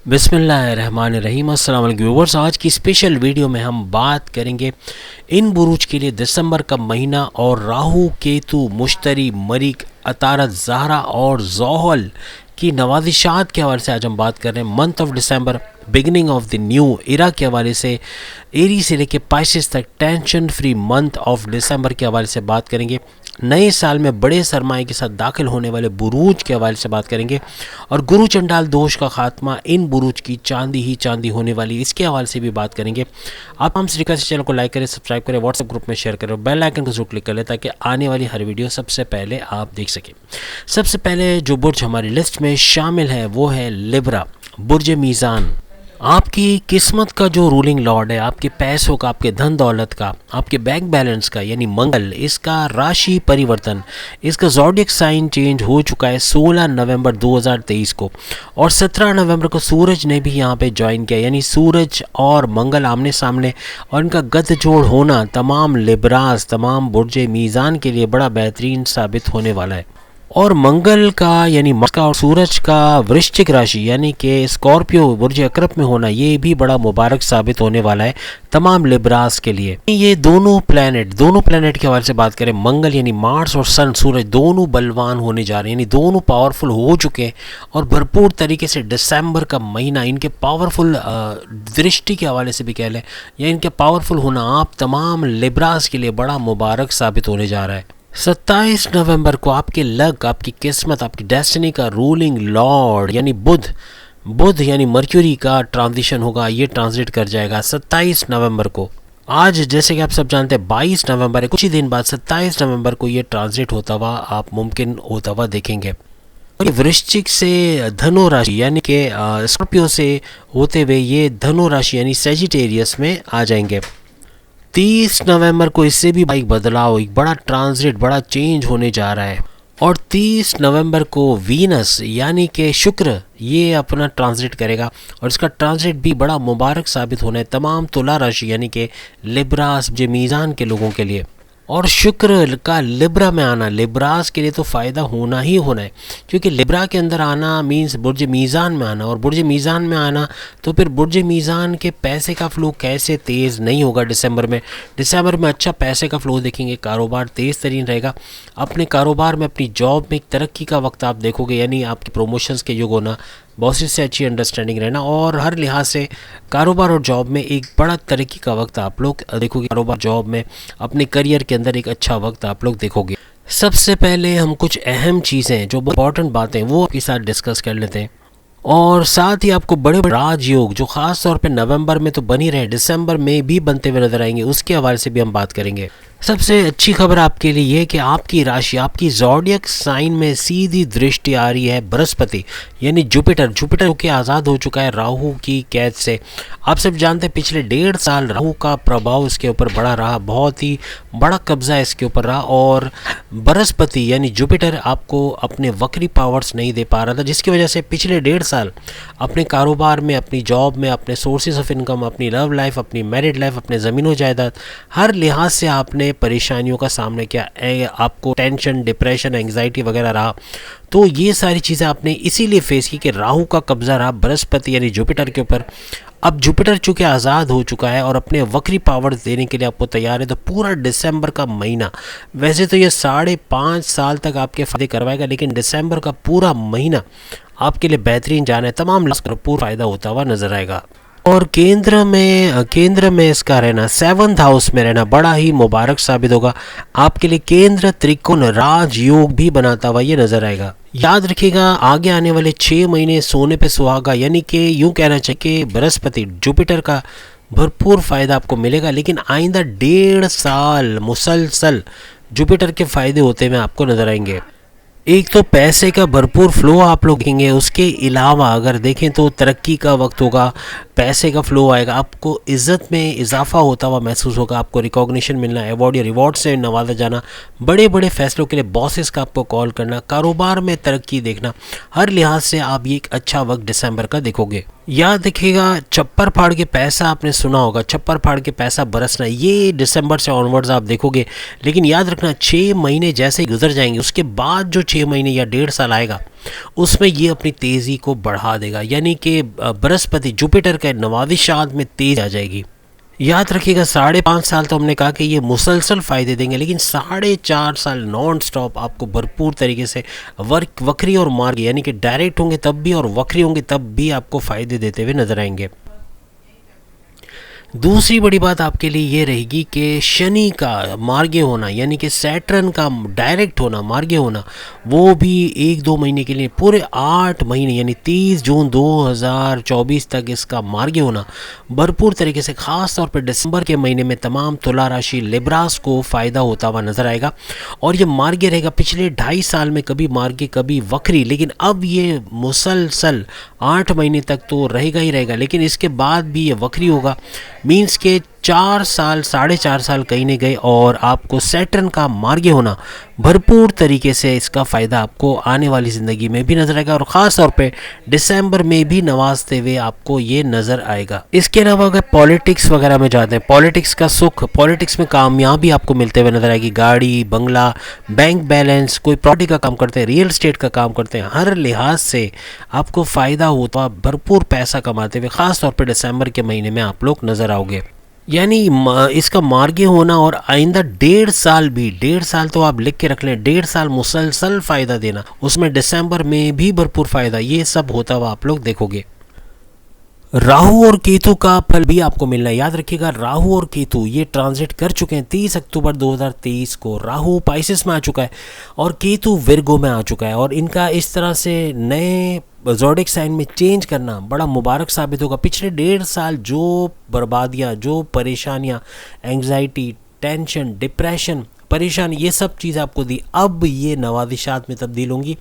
बिस्मिल्लाहिर्रहमानिर्रहीम। अस्सलाम वालेकुम व्यूअर्स, आज की स्पेशल वीडियो में हम बात करेंगे इन बुरूज के लिए दिसंबर का महीना और राहु केतु मुश्तरी मरीक अतारत ज़हरा और ज़ोहल की नवाजिशात के हवाले से आज हम बात कर रहे हैं। Month of December beginning of the new era के हवाले से, एरी से लेके पाइसेस तक tension free month of December के हवाले से बात करेंगे। नए साल में बड़े सरमाए के साथ दाखिल होने वाले बुरूज के हवाले से बात करेंगे और गुरु चंडाल दोष का खात्मा, इन बुरूज की चांदी ही चांदी होने वाली, इसके हवाले से भी बात करेंगे। आप हमसे रिक्वेस्ट चैनल को लाइक करें, सब्सक्राइब करें, व्हाट्सएप ग्रुप में शेयर करें और बेल आइकन को जरूर क्लिक करें ताकि आने वाली हर वीडियो सबसे पहले आप देख सकें। सबसे पहले जो बुर्ज हमारी लिस्ट में शामिल है वो है लिब्रा, बुर्ज मीज़ान। आपकी किस्मत का जो रूलिंग लॉर्ड है, आपके पैसों का, आपके धन दौलत का, आपके बैंक बैलेंस का, यानी मंगल, इसका राशि परिवर्तन, इसका ज़ोडिएक साइन चेंज हो चुका है 16 नवंबर 2023 को और 17 नवंबर को सूरज ने भी यहाँ पे ज्वाइन किया। यानी सूरज और मंगल आमने सामने और इनका गठजोड़ होना तमाम लिब्रास, तमाम बुर्ज मीज़ान के लिए बड़ा बेहतरीन साबित होने वाला है। और मंगल का यानी मार्स का और सूरज का वृश्चिक राशि यानी कि स्कॉर्पियो बुर्ज अकरब में होना, ये भी बड़ा मुबारक साबित होने वाला है तमाम लिब्रास के लिए। ये दोनों प्लैनेट के हवाले से बात करें, मंगल यानी मार्स और सन, सूरज, दोनों बलवान होने जा रहे हैं, यानी दोनों पावरफुल हो चुके हैं और भरपूर तरीके से दिसंबर का महीना इनके पावरफुल दृष्टि के हवाले से भी कह लें या इनके पावरफुल होना आप तमाम लिब्रास के लिए बड़ा मुबारक साबित होने जा रहा है। 27 नवंबर को आपके लक, आपकी किस्मत, आपकी डेस्टिनी का रूलिंग लॉर्ड यानी बुध यानी मर्क्यूरी का ट्रांजिशन होगा। ये ट्रांजिट कर जाएगा 27 नवंबर को। आज जैसे कि आप सब जानते हैं 22 नवंबर है, कुछ ही दिन बाद 27 नवंबर को ये ट्रांजिट होता हुआ आप मुमकिन होता हुआ देखेंगे। वृश्चिक से धनु राशि यानी कि स्कॉर्पियो से होते हुए ये धनु राशि यानी सेजिटेरियस में आ जाएंगे। 30 नवंबर को इससे भी एक बदलाव, एक बड़ा ट्रांजिट, बड़ा चेंज होने जा रहा है और 30 नवंबर को वीनस यानी कि शुक्र ये अपना ट्रांजिट करेगा और इसका ट्रांजिट भी बड़ा मुबारक साबित होना है तमाम तुला राशि यानी कि लिब्रास, जो मीज़ान के लोगों के लिए। और शुक्र का लिब्रा में आना लिब्रास के लिए तो फ़ायदा होना ही होना है, क्योंकि लिब्रा के अंदर आना मीन्स बुर्ज मीज़ान में आना, और बुर्ज मीज़ान में आना तो फिर बुर्ज मीज़ान के पैसे का फ़्लो कैसे तेज़ नहीं होगा। दिसंबर में अच्छा पैसे का फ़्लो देखेंगे, कारोबार तेज़ तरीन रहेगा। अपने कारोबार में, अपनी जॉब में एक तरक्की का वक्त आप देखोगे, यानी आपकी प्रमोशंस के युग होना, बॉसेस से अच्छी अंडरस्टैंडिंग रहना और हर लिहाज से कारोबार और जॉब में एक बड़ा तरक्की का वक्त आप लोग देखोगे। कारोबार, जॉब में, अपने करियर के अंदर एक अच्छा वक्त आप लोग देखोगे। सबसे पहले हम कुछ अहम चीज़ें, जो इंपॉर्टेंट बातें, वो आपके साथ डिस्कस कर लेते हैं और साथ ही आपको बड़े बड़े राजयोग जो ख़ास तौर पे नवंबर में तो बन ही रहे, दिसंबर में भी बनते हुए नजर आएंगे, उसके हवाले से भी हम बात करेंगे। सबसे अच्छी खबर आपके लिए ये कि आपकी राशि, आपकी ज़ोडिएक साइन में सीधी दृष्टि आ रही है बृहस्पति यानी जुपिटर के आज़ाद हो चुका है राहु की कैद से। आप सब जानते हैं पिछले 1.5 साल राहु का प्रभाव इसके ऊपर बड़ा रहा, बहुत ही बड़ा कब्जा इसके ऊपर रहा और बृहस्पति यानी जुपिटर आपको अपने वक्री पावर्स नहीं दे पा रहा था, जिसकी वजह से पिछले 1.5 साल अपने कारोबार में, अपनी जॉब में, अपने सोर्सेज ऑफ इनकम, अपनी लव लाइफ, अपनी मैरिड लाइफ, अपने ज़मीनों जायदाद, हर लिहाज से आपने परेशानियों का सामना किया। आपको टेंशन, डिप्रेशन, एंग्जाइटी वगैरह रहा, तो ये सारी चीज़ें आपने इसीलिए फेस की कि राहु का कब्जा रहा बृहस्पति यानी जुपिटर के ऊपर। अब जुपिटर चूँकि आज़ाद हो चुका है और अपने वक्री पावर देने के लिए आपको तैयार है, तो पूरा दिसंबर का महीना, वैसे तो ये 5.5 साल तक आपके फ़ायदे करवाएगा, लेकिन दिसंबर का पूरा महीना आपके लिए बेहतरीन जाना है, तमाम भरपूर फ़ायदा होता हुआ नजर आएगा। और केंद्र में इसका रहना, 7th हाउस में रहना बड़ा ही मुबारक साबित होगा आपके लिए। केंद्र त्रिकोण राजयोग भी बनाता हुआ ये नजर आएगा। याद रखिएगा, आगे आने वाले 6 महीने सोने पे सुहागा, यानी कि यूँ कहना चाहिए कि बृहस्पति, जुपिटर का भरपूर फ़ायदा आपको मिलेगा, लेकिन आइंदा 1.5 साल मुसलसल जुपिटर के फ़ायदे होते हुए आपको नजर आएंगे। एक तो पैसे का भरपूर फ्लो आप लोग देखेंगे, उसके अलावा अगर देखें तो तरक्की का वक्त होगा, पैसे का फ्लो आएगा, आपको इज़्ज़त में इजाफा होता हुआ महसूस होगा, आपको रिकॉग्निशन मिलना, अवार्ड या रिवॉर्ड से नवाजा जाना, बड़े बड़े फैसलों के लिए बॉसेस का आपको कॉल करना, कारोबार में तरक्की देखना, हर लिहाज से आप ये एक अच्छा वक्त दिसंबर का देखोगे। याद रखिएगा, छप्पर फाड़ के पैसा आपने सुना होगा, छप्पर फाड़ के पैसा बरसना, ये दिसंबर से ऑनवर्ड्स आप देखोगे। लेकिन याद रखना 6 महीने जैसे ही गुजर जाएंगे, उसके बाद जो 6 महीने या 1.5 साल आएगा उसमें ये अपनी तेज़ी को बढ़ा देगा, यानी कि बृहस्पति जुपिटर के नवादिशात में तेज आ जाएगी। याद रखिएगा 5.5 साल तो हमने कहा कि ये मुसलसल फ़ायदे देंगे, लेकिन 4.5 साल नॉन स्टॉप आपको भरपूर तरीके से वक्री और मार्ग, यानी कि डायरेक्ट होंगे तब भी और वक्री होंगे तब भी आपको फ़ायदे देते हुए नजर आएंगे। दूसरी बड़ी बात आपके लिए ये रहेगी कि शनि का मार्गे होना, यानी कि सैटर्न का डायरेक्ट होना, मार्गे होना, वो भी 1-2 महीने के लिए, पूरे 8 महीने यानी 30 जून 2024 तक इसका मार्गे होना भरपूर तरीके से, ख़ास तौर पर दिसंबर के महीने में तमाम तुला राशि लिब्रास को फ़ायदा होता हुआ नज़र आएगा। और ये मार्गे रहेगा, पिछले 2.5 साल में कभी मार्गे कभी वक्री, लेकिन अब ये मुसलसल 8 महीने तक तो रहेगा ही रहेगा, लेकिन इसके बाद भी ये वक्री होगा। मीन्स के 4 साल 4.5 साल कहीं नहीं गए और आपको सैटर्न का मार्गे होना भरपूर तरीके से इसका फ़ायदा आपको आने वाली ज़िंदगी में भी नज़र आएगा, और ख़ास तौर पे दिसंबर में भी नवाजते हुए आपको ये नज़र आएगा। इसके अलावा अगर पॉलिटिक्स वगैरह में जाते हैं, पॉलिटिक्स का सुख, पॉलिटिक्स में कामयाबी आपको मिलते हुए नज़र आएगी। गाड़ी, बंगला, बैंक बैलेंस, कोई प्रॉपर्टी का काम करते हैं, रियल एस्टेट का काम करते हैं, हर लिहाज से आपको फ़ायदा होता, भरपूर पैसा कमाते हुए ख़ास तौर पर दिसंबर के महीने में आप लोग नज़र आओगे। यानी इसका मार्गे होना और आइंदा 1.5 साल भी, 1.5 साल तो आप लिख के रख लें, 1.5 साल मुसलसल फ़ायदा देना, उसमें दिसंबर में भी भरपूर फ़ायदा, ये सब होता हुआ आप लोग देखोगे। राहु और केतु का फल भी आपको मिलना है। याद रखिएगा राहु और केतु ये ट्रांजिट कर चुके हैं। 30 अक्टूबर 2023 को राहु पाइसेस में आ चुका है और केतु विर्गो में आ चुका है, और इनका इस तरह से नए ज़ोडिक साइन में चेंज करना बड़ा मुबारक साबित होगा। पिछले 1.5 साल जो बर्बादियाँ, जो परेशानियाँ, एंग्जाइटी, टेंशन, डिप्रेशन, परेशानी, ये सब चीज़ आपको दी, अब ये नवादिशात में तब्दील होंगी।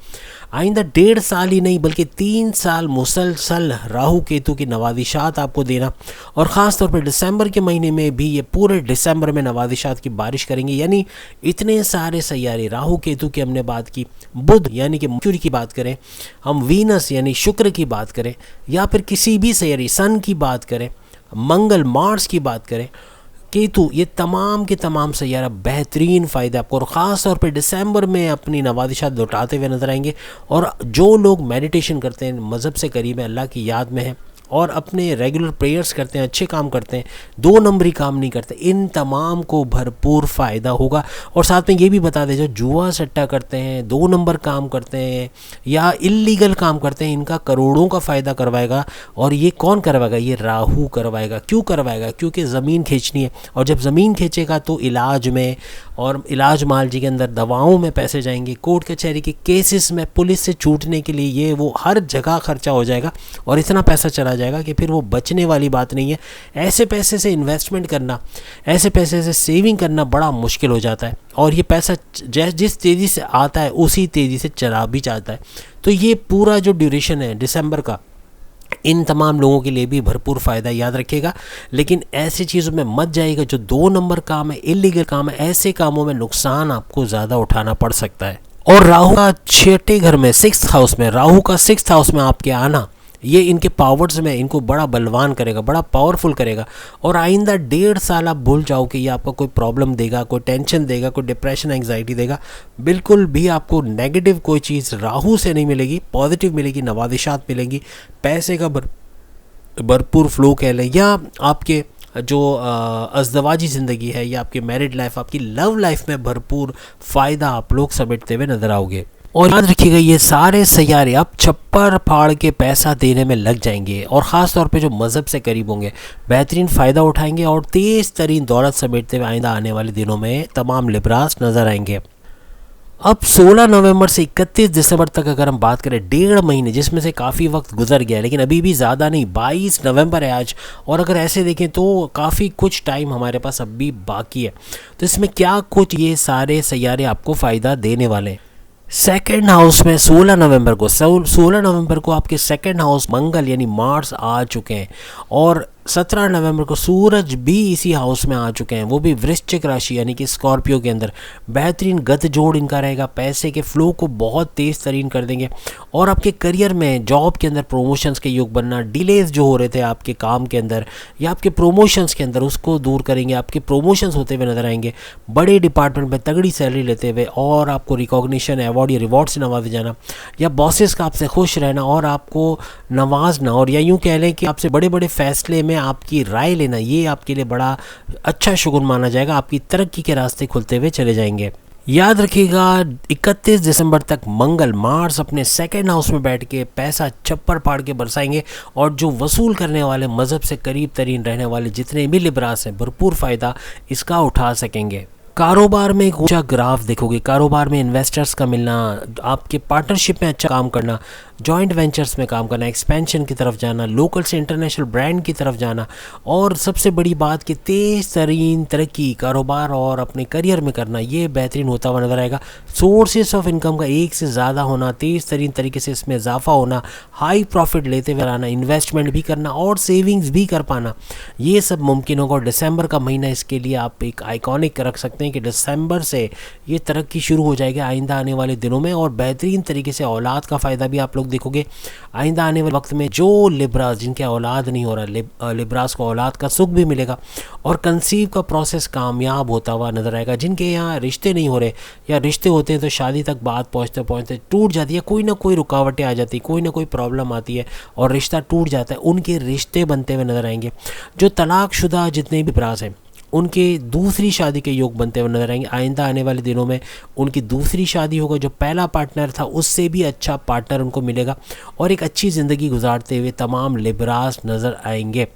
आइंदा 1.5 साल ही नहीं बल्कि 3 साल मुसलसल राहु केतु की नवादिशात आपको देना, और ख़ास तौर पर दिसंबर के महीने में भी ये पूरे दिसंबर में नवादिशात की बारिश करेंगे। यानी इतने सारे सैयारे, राहु केतु की हमने बात की, बुध यानी कि मर्क्यूरी की बात करें, हम वीनस यानी शुक्र की बात करें, या फिर किसी भी सैयारे सन की बात करें, मंगल मार्स की बात करें, केतु, ये तमाम के तमाम सैयारा बेहतरीन फ़ायदे आपको और ख़ास तौर पे दिसंबर में अपनी नवादिशात लौटाते हुए नजर आएंगे। और जो लोग मेडिटेशन करते हैं, मज़हब से करीब है, अल्लाह की याद में है और अपने रेगुलर प्रेयर्स करते हैं, अच्छे काम करते हैं, 2 नंबरी काम नहीं करते, इन तमाम को भरपूर फ़ायदा होगा। और साथ में ये भी बता दें, जो जुआ सट्टा करते हैं, 2 नंबर काम करते हैं या इल्लीगल काम करते हैं, इनका करोड़ों का फ़ायदा करवाएगा। और ये कौन करवाएगा? ये राहु करवाएगा। क्यों करवाएगा? क्योंकि ज़मीन खींचनी है, और जब ज़मीन खींचेगा तो इलाज में और इलाज मालजी के अंदर दवाओं में पैसे जाएंगे, कोर्ट कचहरी के केसेस में, पुलिस से छूटने के लिए ये वो हर जगह खर्चा हो जाएगा और इतना पैसा चला जाएगा कि फिर वो बचने वाली बात नहीं है। ऐसे पैसे से इन्वेस्टमेंट करना, ऐसे पैसे से सेविंग करना बड़ा मुश्किल हो जाता है, और ये पैसा जिस तेज़ी से आता है उसी तेज़ी से चला भी जाता है। तो ये पूरा जो ड्यूरेशन है दिसंबर का, इन तमाम लोगों के लिए भी भरपूर फ़ायदा, याद रखिएगा। लेकिन ऐसी चीज़ों में मत जाइएगा जो 2 नंबर काम है, इलीगल काम है, ऐसे कामों में नुकसान आपको ज़्यादा उठाना पड़ सकता है। और राहु का 6ठे घर में, 6th हाउस में, राहु का 6th हाउस में आपके आना, ये इनके पावर्स में इनको बड़ा बलवान करेगा, बड़ा पावरफुल करेगा। और आइंदा 1.5 साल आप भूल जाओ कि ये आपको कोई प्रॉब्लम देगा, कोई टेंशन देगा, कोई डिप्रेशन एंग्जाइटी देगा। बिल्कुल भी आपको नेगेटिव कोई चीज़ राहु से नहीं मिलेगी, पॉजिटिव मिलेगी, नवादिशात मिलेंगी, पैसे का भरपूर फ्लो कह लें, या आपके जो अज़दवाजी ज़िंदगी है या आपकी मैरिड लाइफ, आपकी लव लाइफ में भरपूर फ़ायदा आप लोग समेटते हुए नज़र आओगे। और याद रखिएगा ये सारे सैयारे अब छप्पर फाड़ के पैसा देने में लग जाएंगे, और ख़ास तौर पे जो मज़हब से करीब होंगे बेहतरीन फ़ायदा उठाएंगे और तेज़ तरीन दौलत समेटते हुए आइंदा आने वाले दिनों में तमाम लिब्रास नज़र आएंगे। अब 16 नवंबर से 31 दिसंबर तक अगर हम बात करें, 1.5 महीने जिसमें से काफ़ी वक्त गुजर गया, लेकिन अभी भी ज़्यादा नहीं, 22 नवंबर है आज, और अगर ऐसे देखें तो काफ़ी कुछ टाइम हमारे पास अब भी बाकी है। तो इसमें क्या कुछ ये सारे सैयारे आपको फ़ायदा देने वाले हैं। 2nd हाउस में 16 नवंबर को आपके 2nd हाउस मंगल यानी मार्स आ चुके हैं, और 17 नवंबर को सूरज भी इसी हाउस में आ चुके हैं, वो भी वृश्चिक राशि यानी कि स्कॉर्पियो के अंदर। बेहतरीन गतिजोड़ इनका रहेगा, पैसे के फ्लो को बहुत तेज़ तरीन कर देंगे और आपके करियर में जॉब के अंदर प्रोमोशंस के योग बनना, डिलेज जो हो रहे थे आपके काम के अंदर या आपके प्रोमोशंस के अंदर उसको दूर करेंगे, आपके प्रोमोशंस होते हुए नजर आएंगे, बड़े डिपार्टमेंट में तगड़ी सैलरी लेते हुए और आपको रिकॉग्निशन, अवार्ड या रिवॉर्ड से नवाजे जाना या बॉसेस का आपसे खुश रहना और आपको नवाजना, और या यूँ कह लें कि आपसे बड़े बड़े फैसले में आपकी राय लेना, ये आपके लिए बड़ा अच्छा शुगुन माना जाएगा। आपकी तरक्की के रास्ते खुलते हुए चले जाएंगे। याद रखिएगा 31 दिसंबर तक मंगल मार्स अपने सेकंड हाउस में बैठ के पैसा छप्पर फाड़ के बरसाएंगे और जो वसूल करने वाले, मज़हब से करीब तरीन रहने वाले जितने भी लिबरास हैं, भरपूर फ़ायदा इसका उठा सकेंगे। कारोबार में एक ऊंचा ग्राफ देखोगे, कारोबार में इन्वेस्टर्स का मिलना, आपके पार्टनरशिप में अच्छा काम करना, जॉइंट वेंचर्स में काम करना, एक्सपेंशन की तरफ जाना, लोकल से इंटरनेशनल ब्रांड की तरफ जाना और सबसे बड़ी बात कि तेज़ तरीन तरक्की कारोबार और अपने करियर में करना, ये बेहतरीन होता हुआ नजर आएगा। सोर्सेस ऑफ इनकम का एक से ज़्यादा होना, तेज़ तरीन तरीके से इसमें इजाफा होना, हाई प्रॉफिट लेते हुए आना, इन्वेस्टमेंट भी करना और सेविंग्स भी कर पाना, ये सब मुमकिन होगा। और दिसंबर का महीना इसके लिए आप एक आइकॉनिक रख सकते हैं कि दिसंबर से ये तरक्की शुरू हो जाएगी आइंदा आने वाले दिनों में और बेहतरीन तरीके से औलाद का फ़ायदा भी आप लोग देखोगे। आइंदा आने वाले वक्त में जो लिब्रास जिनके औलाद नहीं हो रहा, लिब्रास को औलाद का सुख भी मिलेगा और कंसीव का प्रोसेस कामयाब होता हुआ नजर आएगा। जिनके यहाँ रिश्ते नहीं हो रहे या रिश्ते होते हैं तो शादी तक बात पहुँचते पहुँचते टूट जाती है, कोई ना कोई रुकावटें आ जाती, कोई ना कोई प्रॉब्लम आती है और रिश्ता टूट जाता है, उनके रिश्ते बनते हुए नजर आएंगे। जो तलाकशुदा जितने भी लिब्रास हैं उनके दूसरी शादी के योग बनते हुए नजर आएंगे। आइंदा आने वाले दिनों में उनकी दूसरी शादी होगा, जो पहला पार्टनर था उससे भी अच्छा पार्टनर उनको मिलेगा और एक अच्छी ज़िंदगी गुजारते हुए तमाम लिब्रास नज़र आएंगे।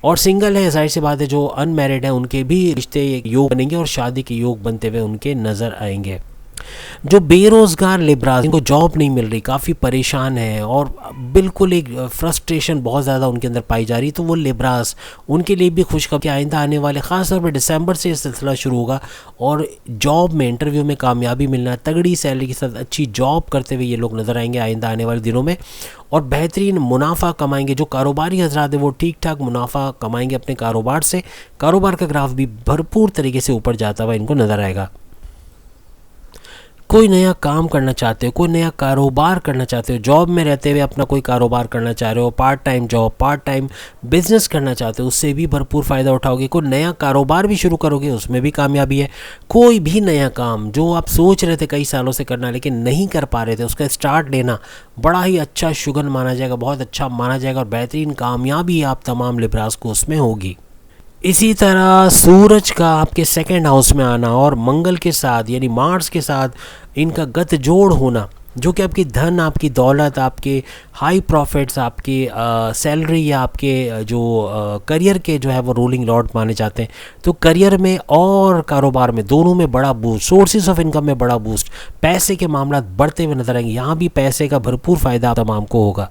और सिंगल है, जाहिर सी बात है, जो अनमैरिड हैं उनके भी रिश्ते योग बनेंगे और शादी के योग बनते हुए उनके नज़र आएंगे। जो बेरोज़गार लिब्रास जिनको जॉब नहीं मिल रही, काफ़ी परेशान है और बिल्कुल एक फ्रस्ट्रेशन बहुत ज़्यादा उनके अंदर पाई जा रही, तो वो लिब्रास उनके लिए भी खुशखबरी कि आइंदा आने वाले ख़ास तौर पर दिसंबर से ये सिलसिला शुरू होगा और जॉब में, इंटरव्यू में कामयाबी मिलना, तगड़ी सैलरी के साथ अच्छी जॉब करते हुए ये लोग नज़र आएंगे आइंदा आने वाले दिनों में और बेहतरीन मुनाफा कमाएंगे। जो कारोबारी हजरात है वो ठीक ठाक मुनाफा कमाएंगे अपने कारोबार से, कारोबार का ग्राफ भी भरपूर तरीके से ऊपर जाता हुआ इनको नज़र आएगा। कोई नया काम करना चाहते हो, कोई नया कारोबार करना चाहते हो, जॉब में रहते हुए अपना कोई कारोबार करना चाह रहे हो, part time job, part time business करना चाहते हो, उससे भी भरपूर फ़ायदा उठाओगे। कोई नया कारोबार भी शुरू करोगे, उसमें भी कामयाबी है। कोई भी नया काम जो आप सोच रहे थे कई सालों से करना लेकिन नहीं कर पा रहे थे, उसका स्टार्ट लेना बड़ा ही अच्छा शुगन माना जाएगा, बहुत अच्छा माना जाएगा और बेहतरीन कामयाबी आप तमाम लिब्रास को उसमें होगी। इसी तरह सूरज का आपके सेकंड हाउस में आना और मंगल के साथ यानी मार्स के साथ इनका गठजोड़ होना, जो कि आपकी धन, आपकी दौलत, आपके हाई प्रॉफिट्स, आपके सैलरी या आपके जो करियर के जो है वो रूलिंग लॉर्ड माने जाते हैं, तो करियर में और कारोबार में दोनों में बड़ा बूस्ट, सोर्सेज ऑफ इनकम में बड़ा बूस्ट, पैसे के मामला बढ़ते हुए नजर आएंगे। यहाँ भी पैसे का भरपूर फ़ायदा तमाम को होगा।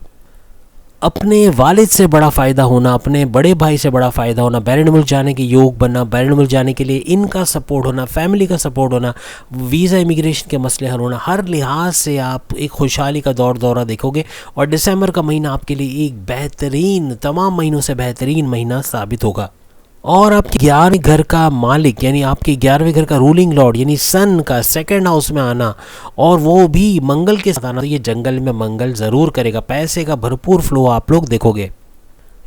अपने वालिद से बड़ा फ़ायदा होना, अपने बड़े भाई से बड़ा फ़ायदा होना, बैरन मुल्क जाने के योग बनना, बैरन मुल्क जाने के लिए इनका सपोर्ट होना, फैमिली का सपोर्ट होना, वीज़ा इमिग्रेशन के मसले हल होना, हर लिहाज से आप एक खुशहाली का दौरा देखोगे और दिसंबर का महीना आपके लिए एक बेहतरीन, तमाम महीनों से बेहतरीन महीना साबित होगा। और आपके 11वें घर का मालिक यानी आपके 11वें घर का रूलिंग लॉर्ड यानी सन का सेकंड हाउस में आना और वो भी मंगल के साथ आना, तो ये जंगल में मंगल ज़रूर करेगा। पैसे का भरपूर फ्लो आप लोग देखोगे।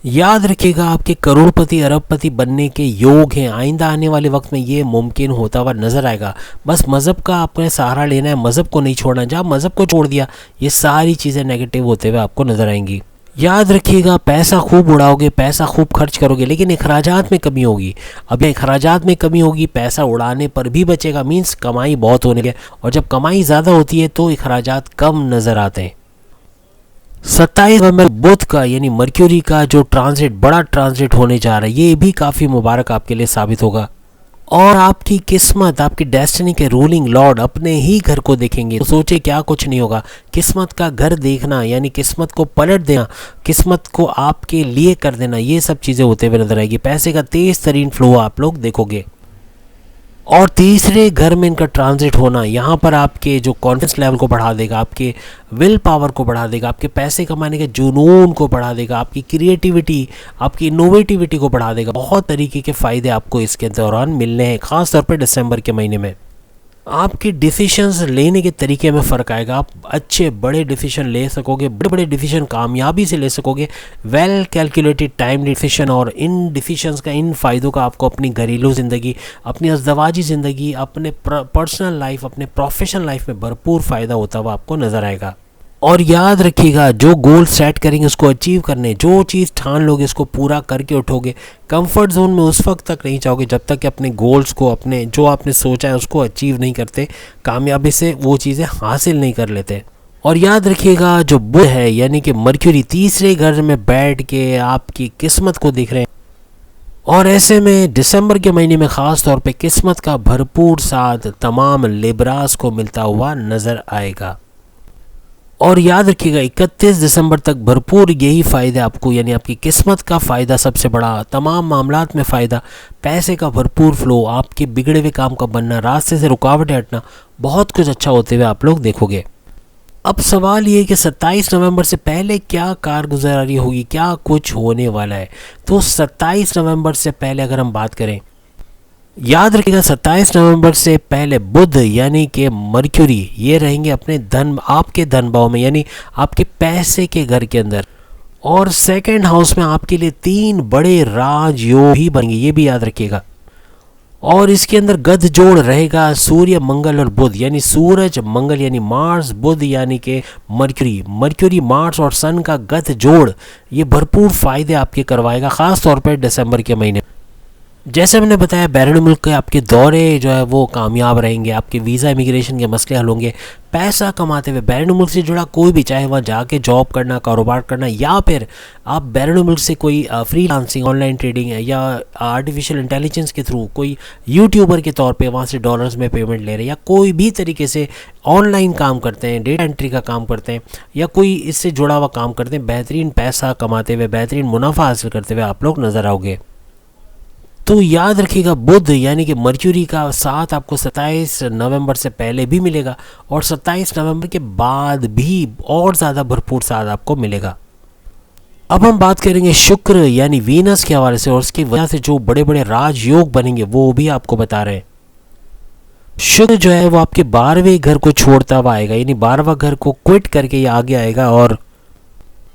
याद रखिएगा आपके करोड़पति अरबपति बनने के योग हैं। आइंदा आने वाले वक्त में ये मुमकिन होता हुआ नज़र आएगा। बस मज़हब का आपने सहारा लेना है, मज़हब को नहीं छोड़ना। जब मज़हब को छोड़ दिया ये सारी चीज़ें नेगेटिव होते हुए आपको नज़र आएंगी। याद रखिएगा पैसा खूब उड़ाओगे, पैसा खूब खर्च करोगे, लेकिन अखराजात में कमी होगी। अब अखराजात में कमी होगी, पैसा उड़ाने पर भी बचेगा, मीन्स कमाई बहुत होने लगे और जब कमाई ज़्यादा होती है तो अखराजात कम नज़र आते हैं। 27 नवंबर बुध का यानी मर्क्यूरी का जो ट्रांजिट, बड़ा ट्रांजिट होने जा रहा है, ये भी काफ़ी मुबारक आपके लिए साबित होगा और आपकी किस्मत, आपकी डेस्टिनी के रूलिंग लॉर्ड अपने ही घर को देखेंगे। तो सोचे क्या कुछ नहीं होगा। किस्मत का घर देखना यानी किस्मत को पलट देना, किस्मत को आपके लिए कर देना, ये सब चीज़ें होते हुए नजर आएगी। पैसे का तेज़ तरीन फ्लो आप लोग देखोगे और तीसरे घर में इनका ट्रांजिट होना यहाँ पर आपके जो कॉन्फिडेंस लेवल को बढ़ा देगा, आपके विल पावर को बढ़ा देगा, आपके पैसे कमाने के जुनून को बढ़ा देगा, आपकी क्रिएटिविटी, आपकी इनोवेटिविटी को बढ़ा देगा। बहुत तरीके के फ़ायदे आपको इसके दौरान मिलने हैं, ख़ास तौर पर दिसंबर के महीने में। आपकी डिसीशंस लेने के तरीके में फ़र्क आएगा। आप अच्छे बड़े डिसीजन ले सकोगे, बड़े बड़े डिसीजन कामयाबी से ले सकोगे। वेल कैलकुलेटेड टाइम डिसीजन, और इन डिसीजंस का, इन फ़ायदों का आपको अपनी घरेलू ज़िंदगी, अपनी अज़दवाजी ज़िंदगी, अपने पर्सनल लाइफ, अपने प्रोफेशनल लाइफ में भरपूर फ़ायदा होता हुआ आपको नज़र आएगा। और याद रखिएगा, जो गोल सेट करेंगे उसको अचीव करने, जो चीज़ ठान लोगे उसको पूरा करके उठोगे। कंफर्ट जोन में उस वक्त तक नहीं जाओगे जब तक कि अपने गोल्स को, अपने जो आपने सोचा है उसको अचीव नहीं करते, कामयाबी से वो चीज़ें हासिल नहीं कर लेते। और याद रखिएगा, जो बुध है यानी कि मर्क्यूरी तीसरे घर में बैठ के आपकी किस्मत को देख रहे हैं, और ऐसे में दिसंबर के महीने में ख़ास तौर पे किस्मत का भरपूर साथ तमाम लिब्रास को मिलता हुआ नज़र आएगा। और याद रखिएगा, 31 दिसंबर तक भरपूर यही फ़ायदे आपको, यानी आपकी किस्मत का फ़ायदा सबसे बड़ा, तमाम मामलात में फ़ायदा, पैसे का भरपूर फ्लो, आपके बिगड़े हुए काम का बनना, रास्ते से रुकावटें हटना, बहुत कुछ अच्छा होते हुए आप लोग देखोगे। अब सवाल ये है कि 27 नवंबर से पहले क्या कारगुजारी होगी, क्या कुछ होने वाला है। तो 27 नवंबर से पहले अगर हम बात करें, याद रखिएगा 27 नवंबर से पहले बुध यानी कि मर्क्यूरी ये रहेंगे अपने धन, आपके धन भाव में, यानी आपके पैसे के घर के अंदर। और सेकंड हाउस में आपके लिए 3 बड़े राजयोग भी बनेंगे, ये भी याद रखिएगा। और इसके अंदर गध जोड़ रहेगा सूर्य, मंगल और बुध, यानी सूरज मंगल यानी मार्स, बुध यानी कि मर्क्यूरी। मर्क्यूरी, मार्स और सन का गध जोड़ ये भरपूर फ़ायदे आपके करवाएगा, ख़ास तौर पर दिसंबर के महीने। जैसे मैंने बताया, बैरून मुल्क के आपके दौरे जो है वो कामयाब रहेंगे, आपके वीज़ा इमिग्रेशन के मसले हल होंगे। पैसा कमाते हुए बैरून मुल्क से जुड़ा कोई भी, चाहे वहाँ जाके जॉब करना, कारोबार करना, या फिर आप बैरून मुल्क से कोई फ्रीलांसिंग, ऑनलाइन ट्रेडिंग है, या आर्टिफिशियल इंटेलिजेंस के थ्रू कोई यूट्यूबर के तौर पे वहाँ से डॉलर्स में पेमेंट ले रहे हैं, या कोई भी तरीके से ऑनलाइन काम करते हैं, डेटा एंट्री का काम करते हैं, या कोई इससे जुड़ा हुआ काम करते हैं, बेहतरीन पैसा कमाते हुए, बेहतरीन मुनाफा हासिल करते हुए आप लोग नज़र आओगे। तो याद रखिएगा, बुध यानी कि मर्क्यूरी का साथ आपको 27 नवंबर से पहले भी मिलेगा, और 27 नवंबर के बाद भी और ज़्यादा भरपूर साथ आपको मिलेगा। अब हम बात करेंगे शुक्र यानी वीनस के हवाले से, और उसकी वजह से जो बड़े बड़े राजयोग बनेंगे वो भी आपको बता रहे हैं। शुक्र जो है वो आपके 12वें घर को छोड़ता हुआ आएगा, यानी 12वां घर को क्विट करके ये आगे आएगा, और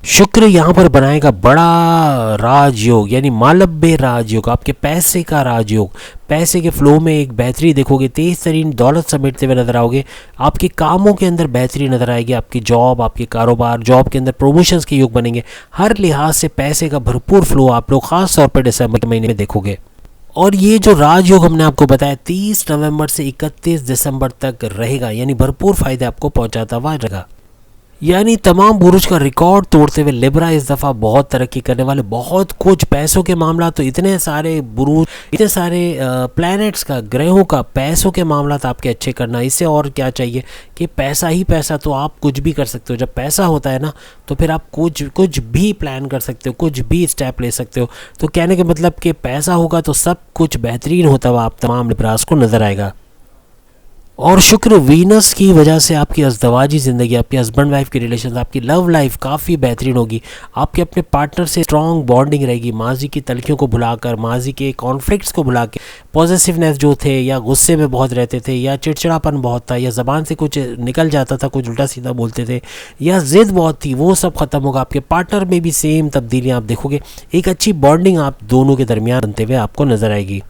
शुक्र यहाँ पर बनाएगा बड़ा राजयोग, यानी मालव्य राजयोग, आपके पैसे का राजयोग। पैसे के फ्लो में एक बेहतरी देखोगे, तेज तरीन दौलत समेटते हुए नजर आओगे, आपके कामों के अंदर बेहतरी नजर आएगी, आपकी जॉब, आपके कारोबार, जॉब के अंदर प्रमोशंस के योग बनेंगे। हर लिहाज से पैसे का भरपूर फ्लो आप लोग खास तौर पर दिसंबर के महीने में देखोगे। और ये जो राजयोग हमने आपको बताया 30 नवंबर से 31 दिसंबर तक रहेगा, यानी भरपूर फायदे आपको पहुंचाता हुआ रहेगा। यानी तमाम बुरुज का रिकॉर्ड तोड़ते हुए लिब्रा इस दफ़ा बहुत तरक्की करने वाले, बहुत कुछ पैसों के मामला, तो इतने सारे बुरुज, इतने सारे प्लैनेट्स का, ग्रहों का, पैसों के मामला आपके अच्छे करना, इससे और क्या चाहिए कि पैसा ही पैसा, तो आप कुछ भी कर सकते हो। जब पैसा होता है ना तो फिर आप कुछ भी प्लान कर सकते हो, कुछ भी स्टेप ले सकते हो। तो कहने का मतलब कि पैसा होगा तो सब कुछ बेहतरीन होता हुआ आप तमाम लिब्रास को नज़र आएगा। और शुक्र वीनस की वजह से आपकी अज़दवाजी ज़िंदगी, आपके हस्बैंड वाइफ की रिलेशन, आपकी लव लाइफ काफ़ी बेहतरीन होगी। आपके अपने पार्टनर से स्ट्रॉन्ग बॉन्डिंग रहेगी, माजी की तलखियों को भुलाकर, माजी के कॉन्फ्लिक्ट्स को भुला के, पॉजिटिवनेस जो थे, या गुस्से में बहुत रहते थे, या चिड़चिड़ापन बहुत था, या ज़बान से कुछ निकल जाता था, कुछ उल्टा सीधा बोलते थे, या ज़िद बहुत थी, वो सब ख़त्म होगा। आपके पार्टनर में भी सेम तब्दीलियाँ आप देखोगे, एक अच्छी बॉन्डिंग आप दोनों के दरमियान बनते हुए आपको नज़र आएगी।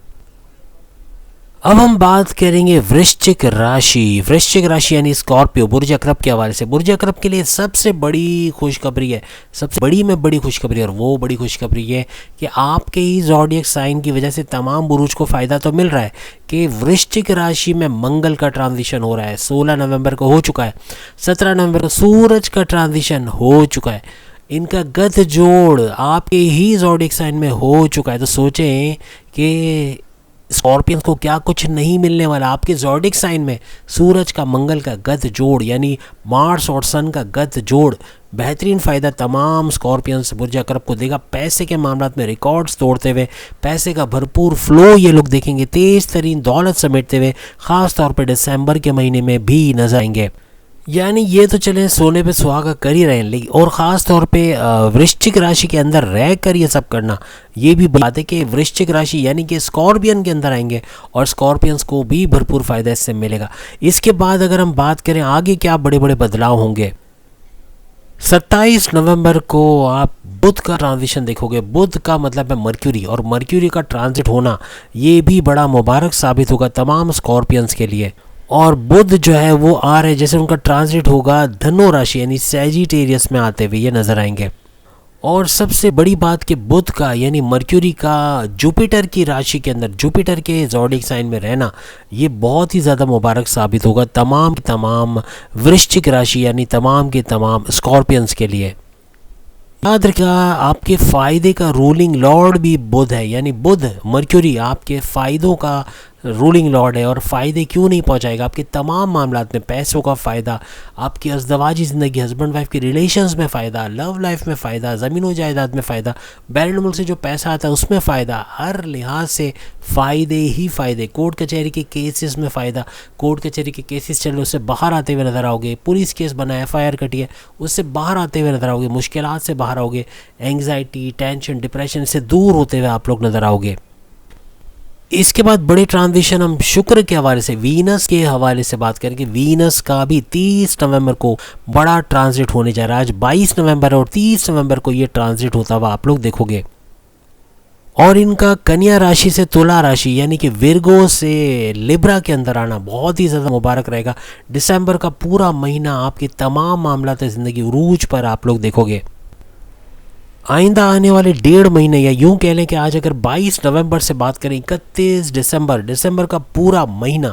अब हम बात करेंगे वृश्चिक राशि। वृश्चिक राशि यानी स्कॉर्पियो, बुर्ज अकरब के हवाले से। बुर्ज अकरब के लिए सबसे बड़ी खुशखबरी है, सबसे बड़ी में बड़ी खुशखबरी, और वो बड़ी खुशखबरी है कि आपके ही ज़ोडिएक साइन की वजह से तमाम बुरुज को फ़ायदा तो मिल रहा है कि वृश्चिक राशि में मंगल का ट्रांजिशन हो रहा है। 16 नवंबर को हो चुका है, 17 नवंबर को सूरज का ट्रांजिशन हो चुका है, इनका गध जोड़ आपके ही ज़ोडिएक साइन में हो चुका है। तो सोचें कि स्कॉर्पियंस को क्या कुछ नहीं मिलने वाला। आपके ज़ोडिक साइन में सूरज का मंगल का गत जोड़ यानी मार्स और सन का गत जोड़ बेहतरीन फ़ायदा तमाम स्कॉर्पियंस बुर्ज अकरब को देगा। पैसे के मामला में रिकॉर्ड्स तोड़ते हुए पैसे का भरपूर फ्लो ये लोग देखेंगे, तेज़ तरीन दौलत समेटते हुए ख़ास तौर पर दिसंबर के महीने में भी नजर आएंगे। यानी ये तो चले सोने पे सुहागा कर ही रहे हैं, लेकिन और ख़ास तौर पे वृश्चिक राशि के अंदर रह कर ये सब करना, ये भी बात है कि वृश्चिक राशि यानी कि स्कॉर्पियन के अंदर आएंगे और स्कॉर्पियंस को भी भरपूर फ़ायदा इससे मिलेगा। इसके बाद अगर हम बात करें आगे क्या बड़े बड़े बदलाव होंगे, 27 नवंबर को आप बुध का ट्रांजिशन देखोगे। बुध का मतलब है मर्क्यूरी, और मर्क्यूरी का ट्रांजिट होना ये भी बड़ा मुबारक साबित होगा तमाम स्कॉर्पियंस के लिए। और बुध जो है वो आ रहे, जैसे उनका ट्रांजिट होगा धनु राशि यानी सैजिटेरियस में आते हुए ये नज़र आएंगे। और सबसे बड़ी बात कि बुध का यानी मर्क्यूरी का जुपिटर की राशि के अंदर, जुपिटर के ज़ोडिक साइन में रहना, ये बहुत ही ज़्यादा मुबारक साबित होगा तमाम की तमाम वृश्चिक राशि यानी तमाम के तमाम स्कॉर्पियंस के लिए। याद रखिएगा आपके फ़ायदे का रूलिंग लॉर्ड भी बुध है, यानी बुध मर्क्यूरी आपके फ़ायदों का रूलिंग लॉर्ड है। और फ़ायदे क्यों नहीं पहुंचाएगा, आपके तमाम मामलात में पैसों का फ़ायदा, आपकी अज़दवाजी ज़िंदगी हस्बैंड वाइफ के रिलेशंस में फ़ायदा, लव लाइफ में फ़ायदा, ज़मीन व जायदाद में फ़ायदा, बैरन मुल्क से जो पैसा आता है उसमें फ़ायदा, हर लिहाज से फ़ायदे ही फ़ायदे। कोर्ट कचहरी के केसेस में फ़ायदा, कोर्ट कचहरी के केसेस चल रहे उससे बाहर आते हुए नज़र आओगे, पुलिस केस बना FIR कटी है उससे बाहर आते हुए नज़र आओगे, मुश्किलात से बाहर आओगे, एंग्जाइटी टेंशन डिप्रेशन से दूर होते हुए आप लोग नज़र आओगे। इसके बाद बड़े ट्रांजिशन हम शुक्र के हवाले से, वीनस के हवाले से बात करेंगे। वीनस का भी 30 नवंबर को बड़ा ट्रांजिट होने जा रहा है। आज 22 नवंबर और 30 नवंबर को ये ट्रांजिट होता हुआ आप लोग देखोगे। और इनका कन्या राशि से तुला राशि यानी कि विर्गो से लिब्रा के अंदर आना बहुत ही ज़्यादा मुबारक रहेगा। दिसंबर का पूरा महीना आपके तमाम मामलात ज़िंदगी उरूज पर आप लोग देखोगे। आइंदा आने वाले 1.5 महीने या यूं कह लें कि आज अगर 22 नवंबर से बात करें 31 दिसंबर का पूरा महीना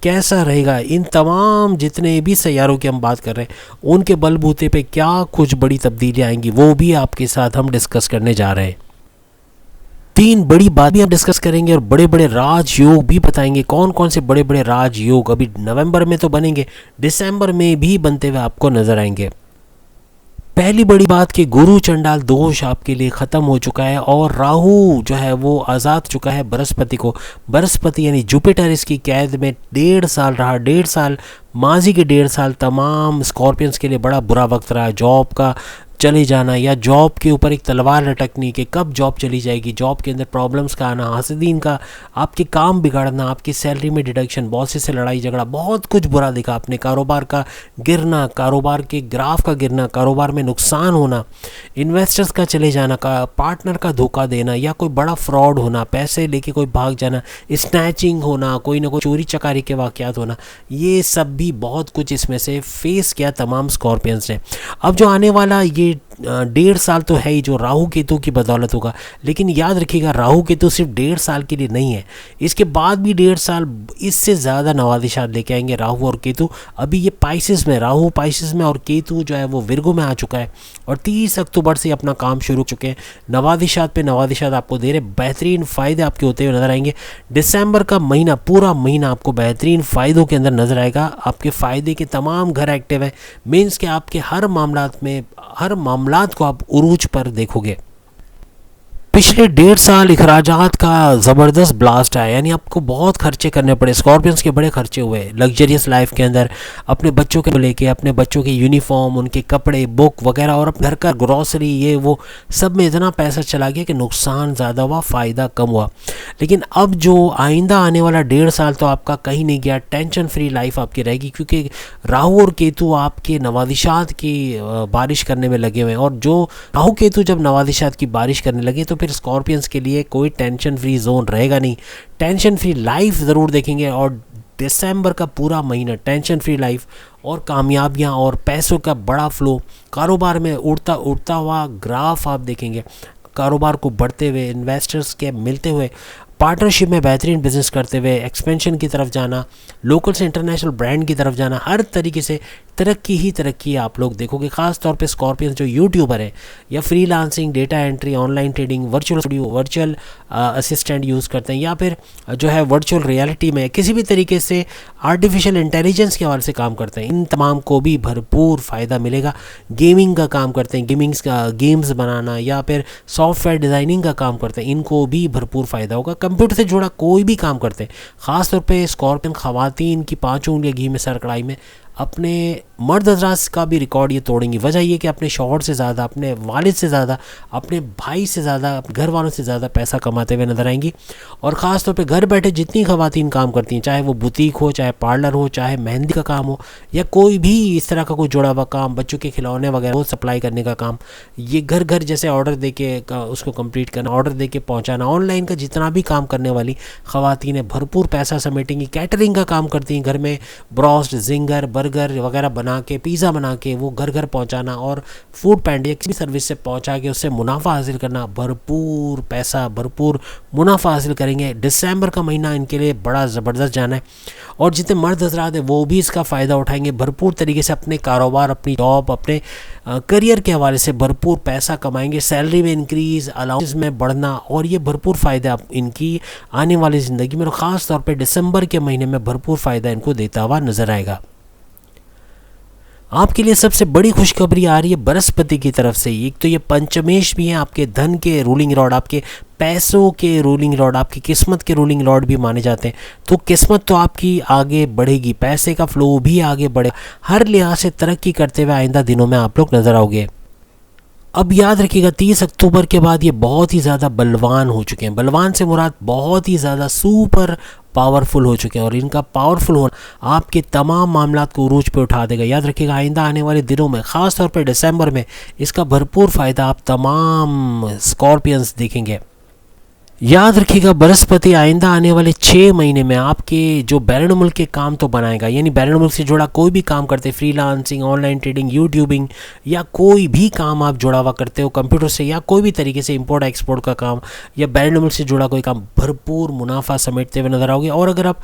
कैसा रहेगा, इन तमाम जितने भी सैयारों की हम बात कर रहे हैं उनके बलबूते पे क्या कुछ बड़ी तब्दीलियाँ आएंगी वो भी आपके साथ हम डिस्कस करने जा रहे हैं। 3 बड़ी बात भी हम डिस्कस करेंगे और बड़े बड़े राजयोग भी बताएंगे। कौन कौन से बड़े बड़े राजयोग अभी नवंबर में तो बनेंगे, दिसंबर में भी बनते हुए आपको नजर आएंगे। पहली बड़ी बात कि गुरु चंडाल दोष आपके लिए ख़त्म हो चुका है और राहु जो है वो आज़ाद चुका है बृहस्पति को। बृहस्पति यानी जुपिटर इसकी कैद में 1.5 साल रहा। 1.5 साल माजी के 1.5 साल तमाम स्कॉर्पियंस के लिए बड़ा बुरा वक्त रहा है। जॉब का चले जाना या जॉब के ऊपर एक तलवार लटकनी कि कब जॉब चली जाएगी, जॉब के अंदर प्रॉब्लम्स का आना, हासिदीन का आपके काम बिगाड़ना, आपकी सैलरी में डिडक्शन, बॉस से लड़ाई झगड़ा, बहुत कुछ बुरा दिखा आपने। कारोबार का गिरना, कारोबार के ग्राफ का गिरना, कारोबार में नुकसान होना, इन्वेस्टर्स का चले जाना, का पार्टनर का धोखा देना या कोई बड़ा फ्रॉड होना, पैसे लेके कोई भाग जाना, स्नैचिंग होना, कोई ना कोई चोरी चकारी के वाक़यात होना, ये सब भी बहुत कुछ इसमें से फेस किया तमाम स्कॉर्पियंस ने। अब जो आने वाला ये 1.5 साल तो है ही जो राहु केतु की बदौलत होगा, लेकिन याद रखिएगा राहु केतु सिर्फ 1.5 साल के लिए नहीं है, इसके बाद भी 1.5 साल इससे ज़्यादा नवादिशात लेके आएंगे राहु और केतु। अभी ये पाइसिस में, राहु पाइसिस में और केतु जो है वो विर्गो में आ चुका है और 30 अक्टूबर से अपना काम शुरू हो चुके हैं। नवादिशात पे नवादिशात आपको दे रहे, बेहतरीन फ़ायदे आपके होते हुए नज़र आएंगे। दिसंबर का महीना, पूरा महीना आपको बेहतरीन फ़ायदों के अंदर नज़र आएगा। आपके फ़ायदे के तमाम घर एक्टिव है, मीन्स कि आपके हर मामलात में, हर मामलात को आप उरूज पर देखोगे। पिछले 1.5 साल अखराजात का ज़बरदस्त ब्लास्ट आया, यानी आपको बहुत खर्चे करने पड़े। स्कॉर्पियंस के बड़े खर्चे हुए लग्जरियस लाइफ के अंदर, अपने बच्चों के लेके, अपने बच्चों के यूनिफॉर्म, उनके कपड़े, बुक वगैरह और अपने घर का ग्रॉसरी, ये वो सब में इतना पैसा चला गया कि नुकसान ज़्यादा हुआ, फ़ायदा कम हुआ। लेकिन अब जो आइंदा आने वाला 1.5 साल तो आपका कहीं नहीं गया, टेंशन फ्री लाइफ आपकी रहेगी, क्योंकि राहु और केतु आपके नवादिशात की बारिश करने में लगे हुए हैं। और जो राहु केतु जब नवादिशात की बारिश करने लगे तो फिर स्कॉर्पियंस के लिए कोई टेंशन फ्री जोन रहेगा नहीं, टेंशन फ्री लाइफ ज़रूर देखेंगे। और दिसंबर का पूरा महीना टेंशन फ्री लाइफ और कामयाबियां और पैसों का बड़ा फ्लो, कारोबार में उड़ता हुआ ग्राफ आप देखेंगे, कारोबार को बढ़ते हुए, इन्वेस्टर्स के मिलते हुए, पार्टनरशिप में बेहतरीन बिजनेस करते हुए, एक्सपेंशन की तरफ जाना, लोकल से इंटरनेशनल ब्रांड की तरफ जाना, हर तरीके से तरक्की ही तरक्की आप लोग देखोगे। ख़ास तौर पे स्कॉर्पियंस जो यूट्यूबर हैं या freelancing, data entry, online trading, virtual studio, virtual assistant use करते हैं, या फिर जो है वर्चुअल रियलिटी में किसी भी तरीके से आर्टिफिशियल इंटेलिजेंस के हवाले से काम करते हैं, इन तमाम को भी भरपूर फ़ायदा मिलेगा। गेमिंग का काम करते हैं, गेम्स बनाना या फिर सॉफ्टवेयर डिज़ाइनिंग का काम करते हैं, इनको भी भरपूर फ़ायदा होगा। कंप्यूटर से जुड़ा कोई भी काम करते हैं, ख़ास तौर पे स्कॉर्पियन ख़वातीन की 5 उंगलियां घी में सर कढ़ाई में अपने मर्द हज़रात का भी रिकॉर्ड ये तोड़ेंगी। वजह ये कि अपने शौहर से ज़्यादा, अपने वालिद से ज़्यादा, अपने भाई से ज़्यादा, घर वालों से ज़्यादा पैसा कमाते हुए नज़र आएंगी। और ख़ास तौर पे घर बैठे जितनी ख़वातीन काम करती हैं, चाहे वो बुटीक हो, चाहे पार्लर हो, चाहे मेहंदी का काम हो, या कोई भी इस तरह का कोई जुड़ा हुआ काम, बच्चों के खिलौने वगैरह वो सप्लाई करने का काम, ये घर घर जैसे ऑर्डर दे के उसको कंप्लीट करना, ऑर्डर दे के पहुँचाना, ऑनलाइन का जितना भी काम करने वाली ख़वातीन है भरपूर पैसा समेटेंगी। कैटरिंग का काम करती हैं, घर में ब्रोस्ट, जिंगर, बर्गर वगैरह बना के, पिज़्ज़ा बना के वो घर घर पहुंचाना और फूड पैंड या किसी भी सर्विस से पहुंचा के उससे मुनाफा हासिल करना, भरपूर पैसा, भरपूर मुनाफा हासिल करेंगे। दिसंबर का महीना इनके लिए बड़ा ज़बरदस्त जाना है और जितने मर्द हज़रात हैं वो भी इसका फ़ायदा उठाएंगे, भरपूर तरीके से अपने कारोबार, अपनी जॉब, अपने करियर के हवाले से भरपूर पैसा कमाएंगे। सैलरी में इंक्रीज़, अलाउंस में बढ़ना, और ये भरपूर फ़ायदा इनकी आने वाली ज़िंदगी में, और ख़ास तौर पर दिसंबर के महीने में भरपूर फ़ायदा इनको देता हुआ नज़र आएगा। आपके लिए सबसे बड़ी खुशखबरी आ रही है बृहस्पति की तरफ से। एक तो ये पंचमेश भी हैं, आपके धन के रूलिंग लॉर्ड, आपके पैसों के रूलिंग लॉर्ड, आपकी किस्मत के रूलिंग लॉर्ड भी माने जाते हैं। तो किस्मत तो आपकी आगे बढ़ेगी, पैसे का फ्लो भी आगे बढ़ेगा, हर लिहाज से तरक्की करते हुए आइंदा दिनों में आप लोग नज़र आओगे। अब याद रखिएगा 30 अक्टूबर के बाद ये बहुत ही ज़्यादा बलवान हो चुके हैं। बलवान से मुराद बहुत ही ज़्यादा सुपर पावरफुल हो चुके हैं, और इनका पावरफुल होना आपके तमाम मामलात को उरूज पे उठा देगा। याद रखिएगा आइंदा आने वाले दिनों में, ख़ास तौर पे दिसंबर में, इसका भरपूर फ़ायदा आप तमाम स्कॉर्पियंस देखेंगे। याद रखिएगा बृहस्पति आइंदा आने वाले 6 महीने में आपके जो बैरून मुल्क के काम तो बनाएगा, यानी बैरून मुल्क से जुड़ा कोई भी काम करते, फ्रीलांसिंग, ऑनलाइन ट्रेडिंग, यूट्यूबिंग, या कोई भी काम आप जुड़ा हुआ करते हो कंप्यूटर से, या कोई भी तरीके से इंपोर्ट एक्सपोर्ट का काम, या बैरून मुल्क से जुड़ा कोई काम, भरपूर मुनाफा समेटते हुए नजर आओगे। और अगर आप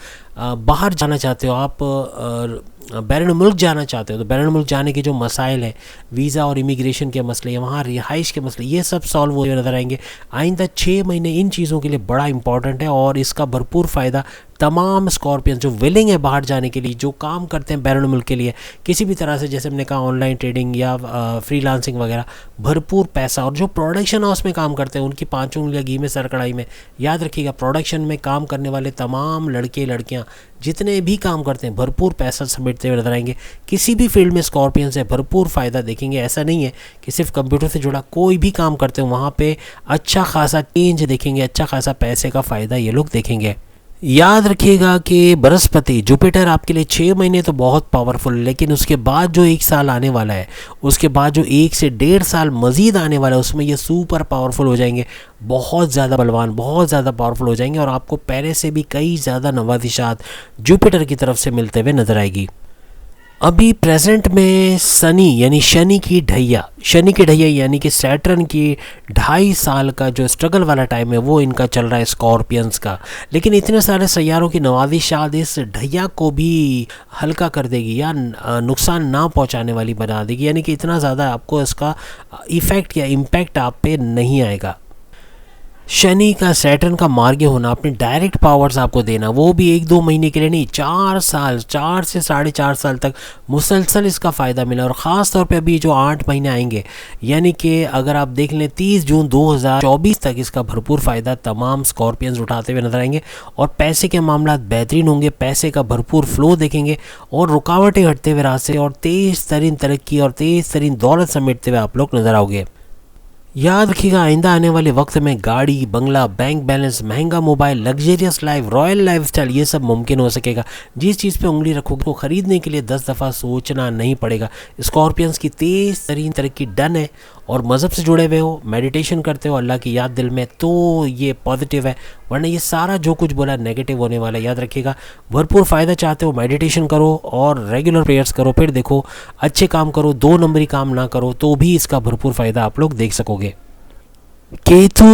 बाहर जाना चाहते हो, आप बैरून मुल्क जाना चाहते हो, तो बैरून मुल्क जाने के जो मसाइल हैं, वीज़ा और इमिग्रेशन के मसले, या वहाँ रिहाइश के मसले, ये सब सॉल्व हुए नज़र आएंगे। आइंदा 6 महीने इन चीज़ों के लिए बड़ा इंपॉर्टेंट है, और इसका भरपूर फ़ायदा तमाम स्कॉर्पियन जो विलिंग है बाहर जाने के लिए, जो काम करते हैं बैरून मुल्क के लिए किसी भी तरह से, जैसे हमने कहा ऑनलाइन ट्रेडिंग या फ्रीलांसिंग वगैरह, भरपूर पैसा। और जो प्रोडक्शन हाउस में काम करते हैं उनकी 5 उंगलियां घी में सर कढ़ाई में। याद रखिएगा प्रोडक्शन में काम करने वाले तमाम लड़के लड़कियां जितने भी काम करते हैं भरपूर पैसा समेटते हुए नजर आएंगे। किसी भी फील्ड में स्कॉर्पियन से भरपूर फ़ायदा देखेंगे। ऐसा नहीं है कि सिर्फ कंप्यूटर से जुड़ा कोई भी काम करते हो वहाँ पे अच्छा खासा चेंज देखेंगे, अच्छा खासा पैसे का फ़ायदा ये लोग देखेंगे। याद रखिएगा कि बृहस्पति, जुपिटर आपके लिए 6 महीने तो बहुत पावरफुल, लेकिन उसके बाद जो 1 साल आने वाला है, उसके बाद जो 1 से 1.5 साल मज़ीद आने वाला है, उसमें ये सुपर पावरफुल हो जाएंगे, बहुत ज़्यादा बलवान, बहुत ज़्यादा पावरफुल हो जाएंगे, और आपको पहले से भी कई ज़्यादा नवाजिशात जुपिटर की तरफ से मिलते हुए नजर आएगी। अभी प्रेजेंट में शनि यानी शनि की ढैया यानी कि सैटर्न की 2.5 साल का जो स्ट्रगल वाला टाइम है वो इनका चल रहा है स्कॉर्पियंस का। लेकिन इतने सारे सैयारों की नवाजिशात इस ढैया को भी हल्का कर देगी या नुकसान ना पहुंचाने वाली बना देगी, यानी कि इतना ज़्यादा आपको इसका इफ़ेक्ट या इम्पैक्ट आप पे नहीं आएगा। शनि का, सैटर्न का मार्ग होना, अपने डायरेक्ट पावर्स आपको देना, वो भी 1-2 महीने के लिए नहीं, 4 साल, 4 से 4.5 साल तक मुसलसल इसका फ़ायदा मिला। और ख़ास तौर पे अभी जो 8 महीने आएंगे, यानी कि अगर आप देख लें 30 जून 2024 तक इसका भरपूर फ़ायदा तमाम स्कॉर्पियंस उठाते हुए नजर आएंगे, और पैसे के मामला बेहतरीन होंगे, पैसे का भरपूर फ्लो देखेंगे, और रुकावटें हटते हुए रास्ते, और तेज़ तरीन तरक्की और तेज़ तरीन दौलत समेटते हुए आप लोग नजर आओगे। याद रखिएगा आइंदा आने वाले वक्त में गाड़ी, बंगला, बैंक बैलेंस, महंगा mobile, luxurious life, royal lifestyle, ये सब मुमकिन हो सकेगा। जिस चीज़ पे उंगली रखोगे को ख़रीदने के लिए 10 दफ़ा सोचना नहीं पड़ेगा। स्कॉर्पियंस की तेज़ तरीन तरक्की डन है, और मज़हब से जुड़े हुए हो, मेडिटेशन करते हो, अल्लाह की याद दिल में, तो ये पॉजिटिव है, वरना ये सारा जो कुछ बोला नेगेटिव होने वाला है। याद रखिएगा भरपूर फ़ायदा चाहते हो, मेडिटेशन करो और रेगुलर प्रेयर्स करो, फिर देखो अच्छे काम करो, 2 नंबरी काम ना करो, तो भी इसका भरपूर फ़ायदा आप लोग देख सकोगे। केतु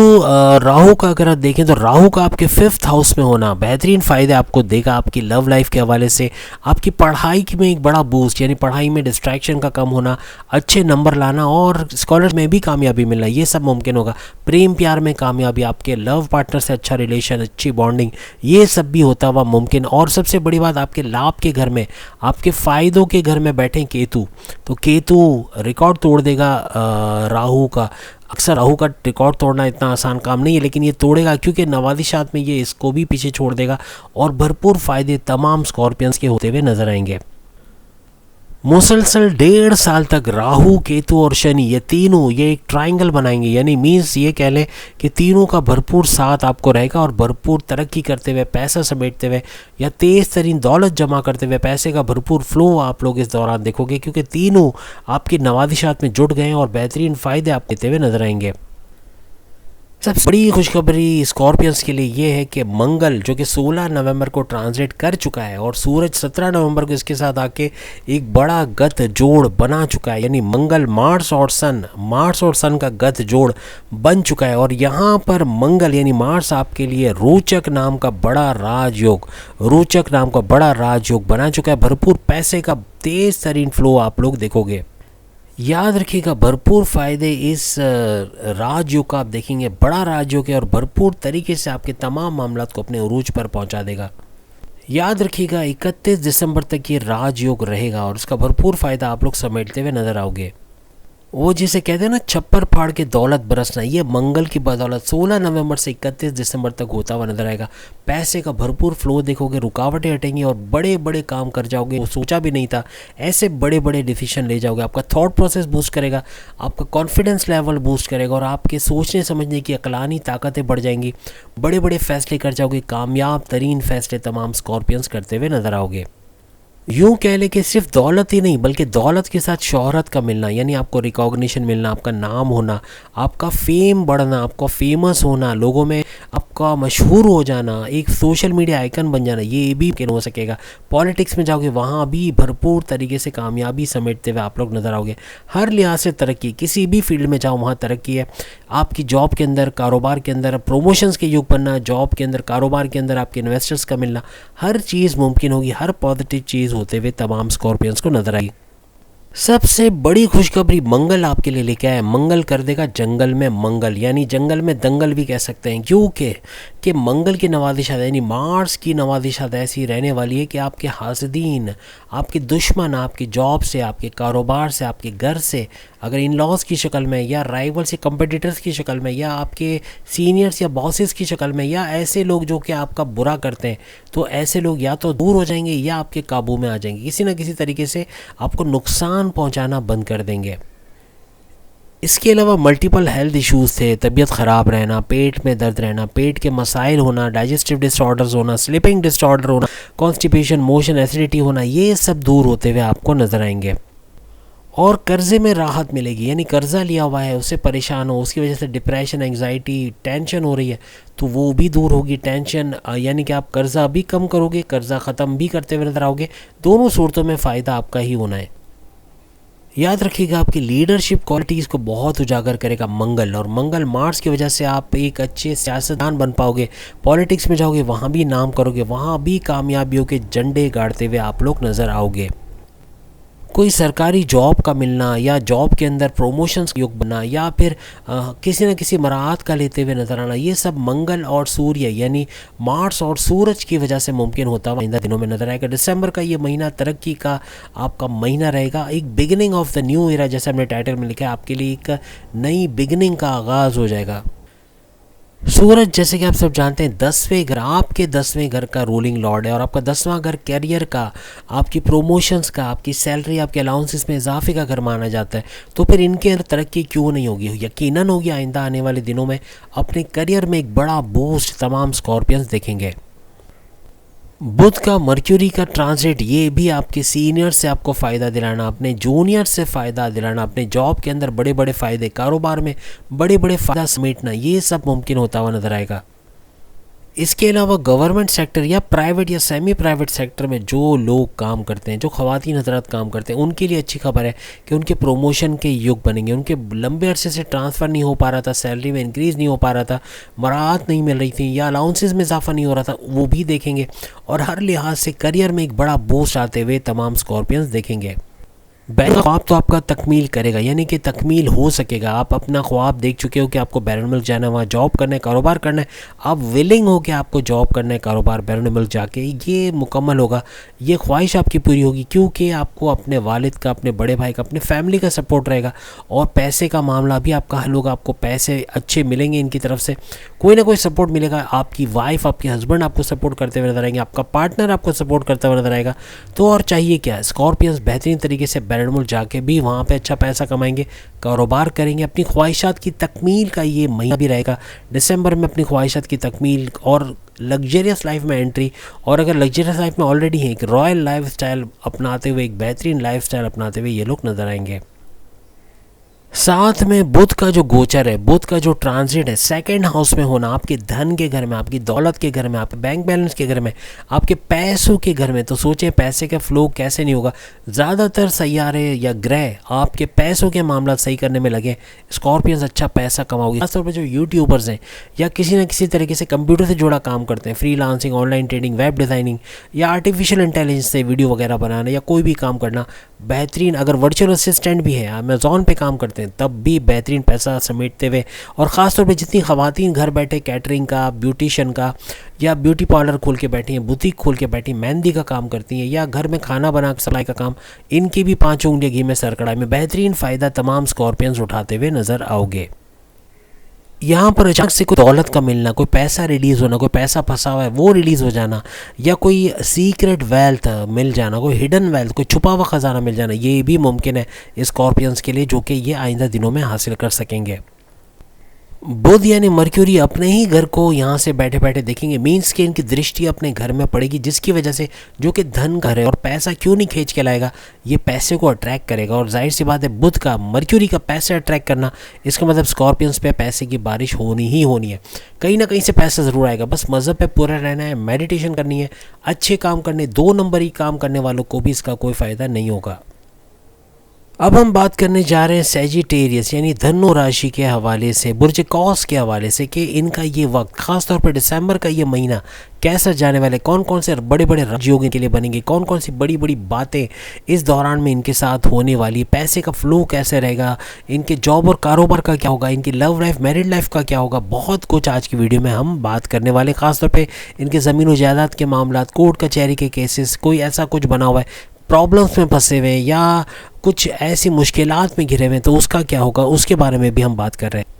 राहु का अगर आप देखें तो राहु का आपके 5th हाउस में होना बेहतरीन फ़ायदे आपको देगा आपकी लव लाइफ के हवाले से। आपकी पढ़ाई में एक बड़ा बूस्ट, यानी पढ़ाई में डिस्ट्रैक्शन का कम होना, अच्छे नंबर लाना और स्कॉलर में भी कामयाबी मिलना, ये सब मुमकिन होगा। प्रेम प्यार में कामयाबी, आपके लव पार्टनर से अच्छा रिलेशन, अच्छी बॉन्डिंग, ये सब भी होता हुआ मुमकिन। और सबसे बड़ी बात, आपके लाभ के घर में, आपके फ़ायदों के घर में बैठे केतु, तो केतु रिकॉर्ड तोड़ देगा राहु का। अक्सर राहु का रिकॉर्ड तोड़ना इतना आसान काम नहीं है, लेकिन ये तोड़ेगा क्योंकि नवादिशात में ये इसको भी पीछे छोड़ देगा और भरपूर फ़ायदे तमाम स्कॉर्पियंस के होते हुए नजर आएंगे। मुसलसल 1.5 साल तक राहु केतु और शनि ये तीनों ये एक ट्रायंगल बनाएंगे, यानी मीन्स ये कह लें कि तीनों का भरपूर साथ आपको रहेगा और भरपूर तरक्की करते हुए, पैसा समेटते हुए या तेज़ तरीन दौलत जमा करते हुए पैसे का भरपूर फ्लो आप लोग इस दौरान देखोगे, क्योंकि तीनों आपकी नवादिशात में जुट गए हैं और बेहतरीन फ़ायदे आप देते हुए नजर आएंगे। सबसे बड़ी खुशखबरी स्कॉर्पियंस के लिए ये है कि मंगल जो कि 16 नवंबर को ट्रांजिट कर चुका है और सूरज 17 नवंबर को इसके साथ आके एक बड़ा गत जोड़ बना चुका है, यानी मंगल मार्स और सन का गत जोड़ बन चुका है। और यहाँ पर मंगल यानी मार्स आपके लिए रोचक नाम का बड़ा राजयोग बना चुका है। भरपूर पैसे का तेज तरीन फ्लो आप लोग देखोगे। याद रखिएगा, भरपूर फ़ायदे इस राजयोग का आप देखेंगे, बड़ा राजयोग है और भरपूर तरीके से आपके तमाम मामलात को अपने उरूज पर पहुंचा देगा। याद रखिएगा 31 दिसंबर तक ये राजयोग रहेगा और इसका भरपूर फ़ायदा आप लोग समेटते हुए नज़र आओगे। वो जिसे कहते हैं ना छप्पर फाड़ के दौलत बरसना, ये मंगल की बदौलत 16 नवंबर से 31 दिसंबर तक होता हुआ नजर आएगा। पैसे का भरपूर फ्लो देखोगे, रुकावटें हटेंगी और बड़े बड़े काम कर जाओगे, वो सोचा भी नहीं था ऐसे बड़े बड़े डिसीजन ले जाओगे। आपका थॉट प्रोसेस बूस्ट करेगा, आपका कॉन्फिडेंस लेवल बूस्ट करेगा और आपके सोचने समझने की अकलानी ताकतें बढ़ जाएंगी। बड़े बड़े फैसले कर जाओगे, कामयाब तरीन फैसले तमाम स्कॉर्पियंस करते हुए नजर आओगे। यूँ कह लें कि सिर्फ दौलत ही नहीं बल्कि दौलत के साथ शोहरत का मिलना, यानी आपको रिकॉग्निशन मिलना, आपका नाम होना, आपका फेम बढ़ना, आपका फेमस होना, लोगों में आपका मशहूर हो जाना, एक सोशल मीडिया आइकन बन जाना, ये भी मुमकिन हो सकेगा। पॉलिटिक्स में जाओगे वहाँ भी भरपूर तरीके से कामयाबी समेटते हुए आप लोग नज़र आओगे। हर लिहाज से तरक्की, किसी भी फील्ड में जाओ वहाँ तरक्की है। आपकी जॉब के अंदर, कारोबार के अंदर प्रमोशंस के युग बनना, जॉब के अंदर, कारोबार के अंदर आपके इन्वेस्टर्स का मिलना, हर चीज़ मुमकिन होगी। हर पॉजिटिव चीज़ होते हुए तमाम स्कॉर्पियंस को नजर आई। सबसे बड़ी खुशखबरी मंगल आपके लिए लेके आया। मंगल कर देगा जंगल में मंगल, यानी जंगल में दंगल भी कह सकते हैं, क्योंकि कि मंगल की नवादिशात यानी मार्स की नवादिशात ऐसी रहने वाली है कि आपके हासदीन, आपके दुश्मन, आपकी जॉब से, आपके कारोबार से, आपके घर से, अगर इन लॉज की शक्ल में या राइवल्स या कंपटीटर्स की शक्ल में या आपके सीनियर्स या बॉसेस की शक्ल में या ऐसे लोग जो कि आपका बुरा करते हैं, तो ऐसे लोग या तो दूर हो जाएंगे या आपके काबू में आ जाएंगे, किसी न किसी तरीके से आपको नुकसान पहुंचाना बंद कर देंगे। इसके अलावा मल्टीपल हेल्थ इश्यूज़ थे, तबीयत ख़राब रहना, पेट में दर्द रहना, पेट के मसाइल होना, डाइजेस्टिव डिसऑर्डर्स होना, स्लीपिंग डिसऑर्डर होना, कॉन्स्टिपेशन, मोशन, एसिडिटी होना, ये सब दूर होते हुए आपको नज़र आएंगे। और कर्ज़े में राहत मिलेगी, यानी कर्ज़ा लिया हुआ है, उससे परेशान हो, उसकी वजह से डिप्रेशन, एंग्जाइटी, टेंशन हो रही है, तो वो भी दूर होगी। टेंशन यानी कि आप कर्ज़ा भी कम करोगे, कर्ज़ा ख़त्म भी करते हुए नजर आओगे। दोनों सूरतों में फ़ायदा आपका ही होना है। याद रखिएगा, आपकी लीडरशिप क्वालिटीज़ को बहुत उजागर करेगा मंगल, और मंगल मार्स की वजह से आप एक अच्छे सियासतदान बन पाओगे। पॉलिटिक्स में जाओगे वहाँ भी नाम करोगे, वहाँ भी कामयाबियों के झंडे गाड़ते हुए आप लोग नज़र आओगे। कोई सरकारी जॉब का मिलना या जॉब के अंदर प्रमोशंस योग बनना या फिर किसी न किसी मराहत का लेते हुए नजर आना, ये सब मंगल और सूर्य यानी मार्स और सूरज की वजह से मुमकिन होता हुआ आइंदा दिनों में नजर आएगा। दिसंबर का ये महीना तरक्की का आपका महीना रहेगा, एक beginning of the new era, जैसे हमने टाइटल में लिखा है, आपके लिए एक नई बिगिनिंग का आगाज़ हो जाएगा। सूरज जैसे कि आप सब जानते हैं 10वें घर, आपके 10वें घर का रूलिंग लॉर्ड है और आपका 10वां घर कैरियर का, आपकी प्रोमोशंस का, आपकी सैलरी, आपके अलाउंसेस में इजाफे का घर माना जाता है। तो फिर इनके अंदर तरक्की क्यों नहीं होगी? यकीनन होगी। आइंदा आने वाले दिनों में अपने करियर में एक बड़ा बूस्ट तमाम स्कॉर्पियंस देखेंगे। बुध का मर्क्यूरी का ट्रांजिट, ये भी आपके सीनियर से आपको फ़ायदा दिलाना, अपने जूनियर से फ़ायदा दिलाना, अपने जॉब के अंदर बड़े बड़े फ़ायदे, कारोबार में बड़े बड़े फ़ायदा समेटना, ये सब मुमकिन होता हुआ नजर आएगा। इसके अलावा गवर्नमेंट सेक्टर या प्राइवेट या सेमी प्राइवेट सेक्टर में जो लोग काम करते हैं, जो ख़वातीन हज़रात काम करते हैं, उनके लिए अच्छी खबर है कि उनके प्रमोशन के योग बनेंगे। उनके लंबे अरसे से ट्रांसफ़र नहीं हो पा रहा था, सैलरी में इंक्रीज़ नहीं हो पा रहा था, मराहत नहीं मिल रही थी या अलाउंसेस में इजाफा नहीं हो रहा था, वो भी देखेंगे। और हर लिहाज से करियर में एक बड़ा बूस्ट आते हुए तमाम स्कॉर्पियंस देखेंगे। बैरून ख्वाब तो आपका तकमील करेगा, यानी कि तकमील हो सकेगा। आप अपना ख्वाब देख चुके हो कि आपको बैरून मुल्क जाना है, वहाँ जॉब करना है, कारोबार करना है। आप विलिंग हो कि आपको जॉब करना है, कारोबार बैरून मुल्क जाके ये मुकम्मल होगा, ये ख्वाहिश आपकी पूरी होगी, क्योंकि आपको अपने वालिद का, अपने बड़े भाई का, अपने फैमिली का सपोर्ट रहेगा। और पैसे का मामला भी आपका हल होगा, आपको पैसे अच्छे मिलेंगे इनकी तरफ से, कोई ना कोई सपोर्ट मिलेगा। आपकी वाइफ, आपके हस्बैंड आपको सपोर्ट करते हुए नजर आएंगे, आपका पार्टनर आपको सपोर्ट करता हुआ नजर आएगा। तो और चाहिए क्या? स्कॉर्पियंस बेहतरीन तरीके से बैरून मुल्क जाके भी वहाँ पे अच्छा पैसा कमाएंगे, कारोबार करेंगे, अपनी ख्वाहिशात की तकमील का ये महीना भी रहेगा। दिसंबर में अपनी ख्वाहिशात की तकमील और लग्जरियस लाइफ में एंट्री, और अगर लग्जरियस लाइफ में ऑलरेडी हैं, एक रॉयल लाइफ स्टाइल अपनाते हुए, एक बेहतरीन लाइफ स्टाइल अपनाते हुए ये लोग नजर आएंगे। साथ में बुध का जो गोचर है, बुध का जो ट्रांजिट है, सेकंड हाउस में होना, आपके धन के घर में, आपकी दौलत के घर में, आपके बैंक बैलेंस के घर में, आपके पैसों के घर में। तो सोचें पैसे का फ्लो कैसे नहीं होगा। ज़्यादातर सैयारे या ग्रह आपके पैसों के मामला सही करने में लगे। स्कॉर्पियंस अच्छा पैसा कमाओगे, खासतौर पर जो यूट्यूबर्स हैं या किसी न किसी तरीके से कंप्यूटर से जुड़ा काम करते हैं, freelancing, online trading, web designing या आर्टिफिशियल इंटेलिजेंस से वीडियो वगैरह बनाना या कोई भी काम करना बेहतरीन। अगर वर्चुअल असिस्टेंट भी है, अमेज़ॉन पे काम करते हैं, तब भी बेहतरीन पैसा समेटते हुए। और ख़ासतौर पे जितनी ख़वातीन घर बैठे कैटरिंग का, ब्यूटिशियन का या ब्यूटी पार्लर खोल के बैठी हैं, बुटीक खोल के बैठी, मेहंदी का काम करती हैं या घर में खाना बना के सप्लाई का काम, इनकी भी 5 उंगलियां घी में सर कढ़ाई में बेहतरीन फ़ायदा तमाम स्कॉर्पियंस उठाते हुए नज़र आओगे। यहाँ पर अचानक से कोई दौलत का मिलना, कोई पैसा रिलीज़ होना, कोई पैसा फंसा हुआ है वो रिलीज़ हो जाना, या कोई सीक्रेट वेल्थ मिल जाना, कोई हिडन वेल्थ, कोई छुपा हुआ ख़जाना मिल जाना, ये भी मुमकिन है स्कॉर्पियंस के लिए, जो कि ये आइंदा दिनों में हासिल कर सकेंगे। बुध यानी मर्क्यूरी अपने ही घर को यहाँ से बैठे बैठे देखेंगे, मीन्स कि इनकी दृष्टि अपने घर में पड़ेगी, जिसकी वजह से जो कि धन घर है और पैसा क्यों नहीं खींच के लाएगा, ये पैसे को अट्रैक्ट करेगा। और जाहिर सी बात है, बुध का, मर्क्यूरी का पैसे अट्रैक्ट करना, इसका मतलब स्कॉर्पियंस पे पैसे की बारिश होनी ही होनी है। कहीं ना कहीं से पैसा ज़रूर आएगा, बस मज़हब पे पूरा रहना है, मेडिटेशन करनी है, अच्छे काम करने, 2 नंबरी काम करने वालों को भी इसका कोई फ़ायदा नहीं होगा। अब हम बात करने जा रहे हैं सैजिटेरियस यानी धनु राशि के हवाले से, बुर्ज कौस के हवाले से, कि इनका ये वक्त खासतौर पर दिसंबर का ये महीना कैसा जाने वाले, कौन कौन से बड़े बड़े राजयोग इनके लिए बनेंगे, कौन कौन सी बड़ी बड़ी बातें इस दौरान में इनके साथ होने वाली, पैसे का फ्लो कैसे रहेगा, इनके जॉब और कारोबार का क्या होगा, इनकी लव लाइफ, मैरिड लाइफ का क्या होगा, बहुत कुछ आज की वीडियो में हम बात करने वाले। खासतौर पर इनके ज़मीन और जायदाद के मामला, कोर्ट कचहरी के केसेस, कोई ऐसा कुछ बना हुआ है, प्रॉब्लम्स में फंसे हुए हैं या कुछ ऐसी मुश्किलात में घिरे हुए हैं, तो उसका क्या होगा, उसके बारे में भी हम बात कर रहे हैं।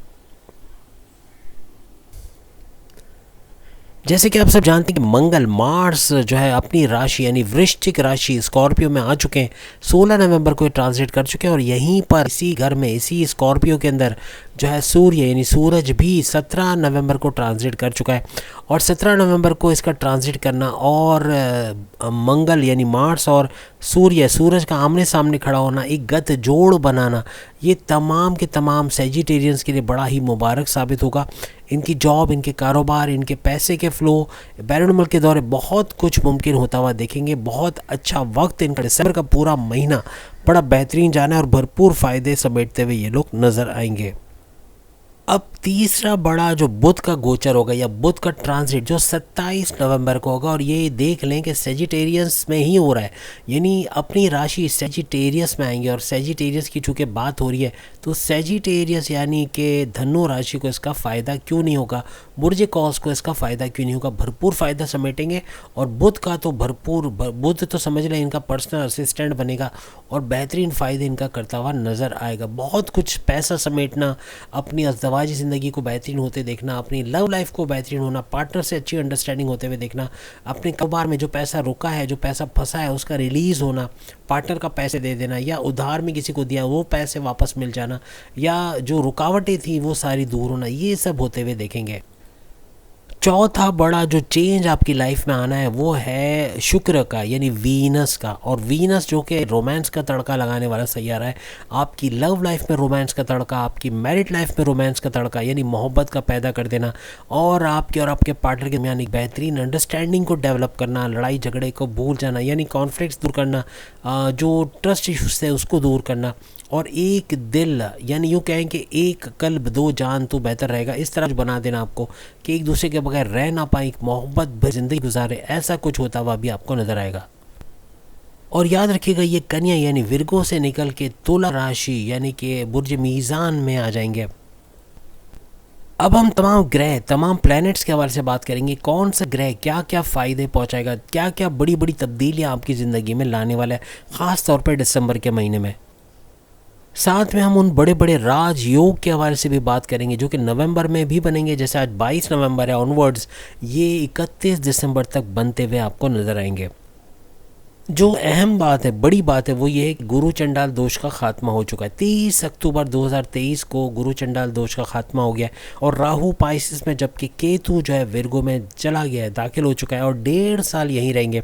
जैसे कि आप सब जानते हैं कि मंगल, मार्स जो है अपनी राशि यानी वृश्चिक राशि स्कॉर्पियो में आ चुके हैं, 16 नवंबर को ट्रांजिट कर चुके हैं। और यहीं पर इसी घर में, इसी स्कॉर्पियो के अंदर जो है सूर्य यानी सूरज भी 17 नवंबर को ट्रांजिट कर चुका है। और 17 नवंबर को इसका ट्रांजिट करना और मंगल यानी मार्स और सूर्य, सूरज का आमने सामने खड़ा होना, एक गत जोड़ बनाना, ये तमाम के तमाम सैजिटेरियंस के लिए बड़ा ही मुबारक साबित होगा। इनकी जॉब, इनके कारोबार, इनके पैसे के फ़्लो, बैरून मुल्क के दौरे, बहुत कुछ मुमकिन होता हुआ देखेंगे। बहुत अच्छा वक्त इनका, दिसंबर का पूरा महीना बड़ा बेहतरीन जाना है और भरपूर फ़ायदे समेटते हुए ये लोग नज़र आएंगे। अब तीसरा बड़ा जो बुध का गोचर होगा या बुध का ट्रांजिट जो 27 नवंबर को होगा, और ये देख लें कि सैजिटेरियस में ही हो रहा है, यानी अपनी राशि सैजिटेरियस में आएंगे। और सैजिटेरियस की चूँकि बात हो रही है, तो सैजिटेरियस यानी कि धनु राशि को इसका फ़ायदा क्यों नहीं होगा, बुर्ज कौस को इसका फ़ायदा क्यों नहीं होगा, भरपूर फ़ायदा समेटेंगे। और बुध का तो भरपूर, बुध तो समझ लें इनका पर्सनल असिस्टेंट बनेगा और बेहतरीन फ़ायदे इनका करता हुआ नज़र आएगा। बहुत कुछ पैसा समेटना, अपनी अज़दवाजी ज़िंदगी को बेहतरीन होते देखना, अपनी लव लाइफ को बेहतरीन होना, पार्टनर से अच्छी अंडरस्टैंडिंग होते हुए देखना, अपने कारोबार में जो पैसा रुका है, जो पैसा फंसा है, उसका रिलीज़ होना, पार्टनर का पैसे दे देना या उधार में किसी को दिया वो पैसे वापस मिल जाना, या जो रुकावटें थी वो सारी दूर होना, ये सब होते हुए देखेंगे। चौथा बड़ा जो चेंज आपकी लाइफ में आना है वो है शुक्र का, यानी वीनस का। और वीनस जो कि रोमांस का तड़का लगाने वाला सैयारा है, आपकी लव लाइफ में रोमांस का तड़का, आपकी मैरिड लाइफ में रोमांस का तड़का यानी मोहब्बत का पैदा कर देना, और आपके पार्टनर के दरमियान एक बेहतरीन अंडरस्टैंडिंग को डेवलप करना, लड़ाई झगड़े को भूल जाना यानी कॉन्फ्लिक्ट्स दूर करना, जो ट्रस्ट इश्यूज है उसको दूर करना, और एक दिल यानी यूँ कहें कि एक कल्ब दो जान तो बेहतर रहेगा, इस तरह बना देना आपको कि एक दूसरे के बगैर रह ना पाए, मोहब्बत भरी ज़िंदगी गुजारे, ऐसा कुछ होता हुआ भी आपको नज़र आएगा। और याद रखिएगा ये कन्या यानी विर्गो से निकल के तुला राशि यानी कि बुर्ज मीज़ान में आ जाएंगे। अब हम तमाम ग्रह, तमाम प्लैनेट्स के हवाले से बात करेंगे, कौन सा ग्रह क्या क्या फ़ायदे पहुंचाएगा, क्या क्या बड़ी बड़ी तब्दीलियां आपकी ज़िंदगी में लाने वाला है, ख़ास तौर पर दिसंबर के महीने में। साथ में हम उन बड़े बड़े राजयोग के हवाले से भी बात करेंगे जो कि नवंबर में भी बनेंगे, जैसे आज 22 नवंबर है, ऑनवर्ड्स ये 31 दिसंबर तक बनते हुए आपको नज़र आएंगे। जो अहम बात है, बड़ी बात है, वो ये है कि गुरु चंडाल दोष का खात्मा हो चुका है। 30 अक्टूबर 2023 को गुरु चंडाल दोष का खात्मा हो गया है, और राहु पाइसिस में जबकि केतु जो है विर्गो में चला गया है, दाखिल हो चुका है, और 1.5 साल यहीं रहेंगे।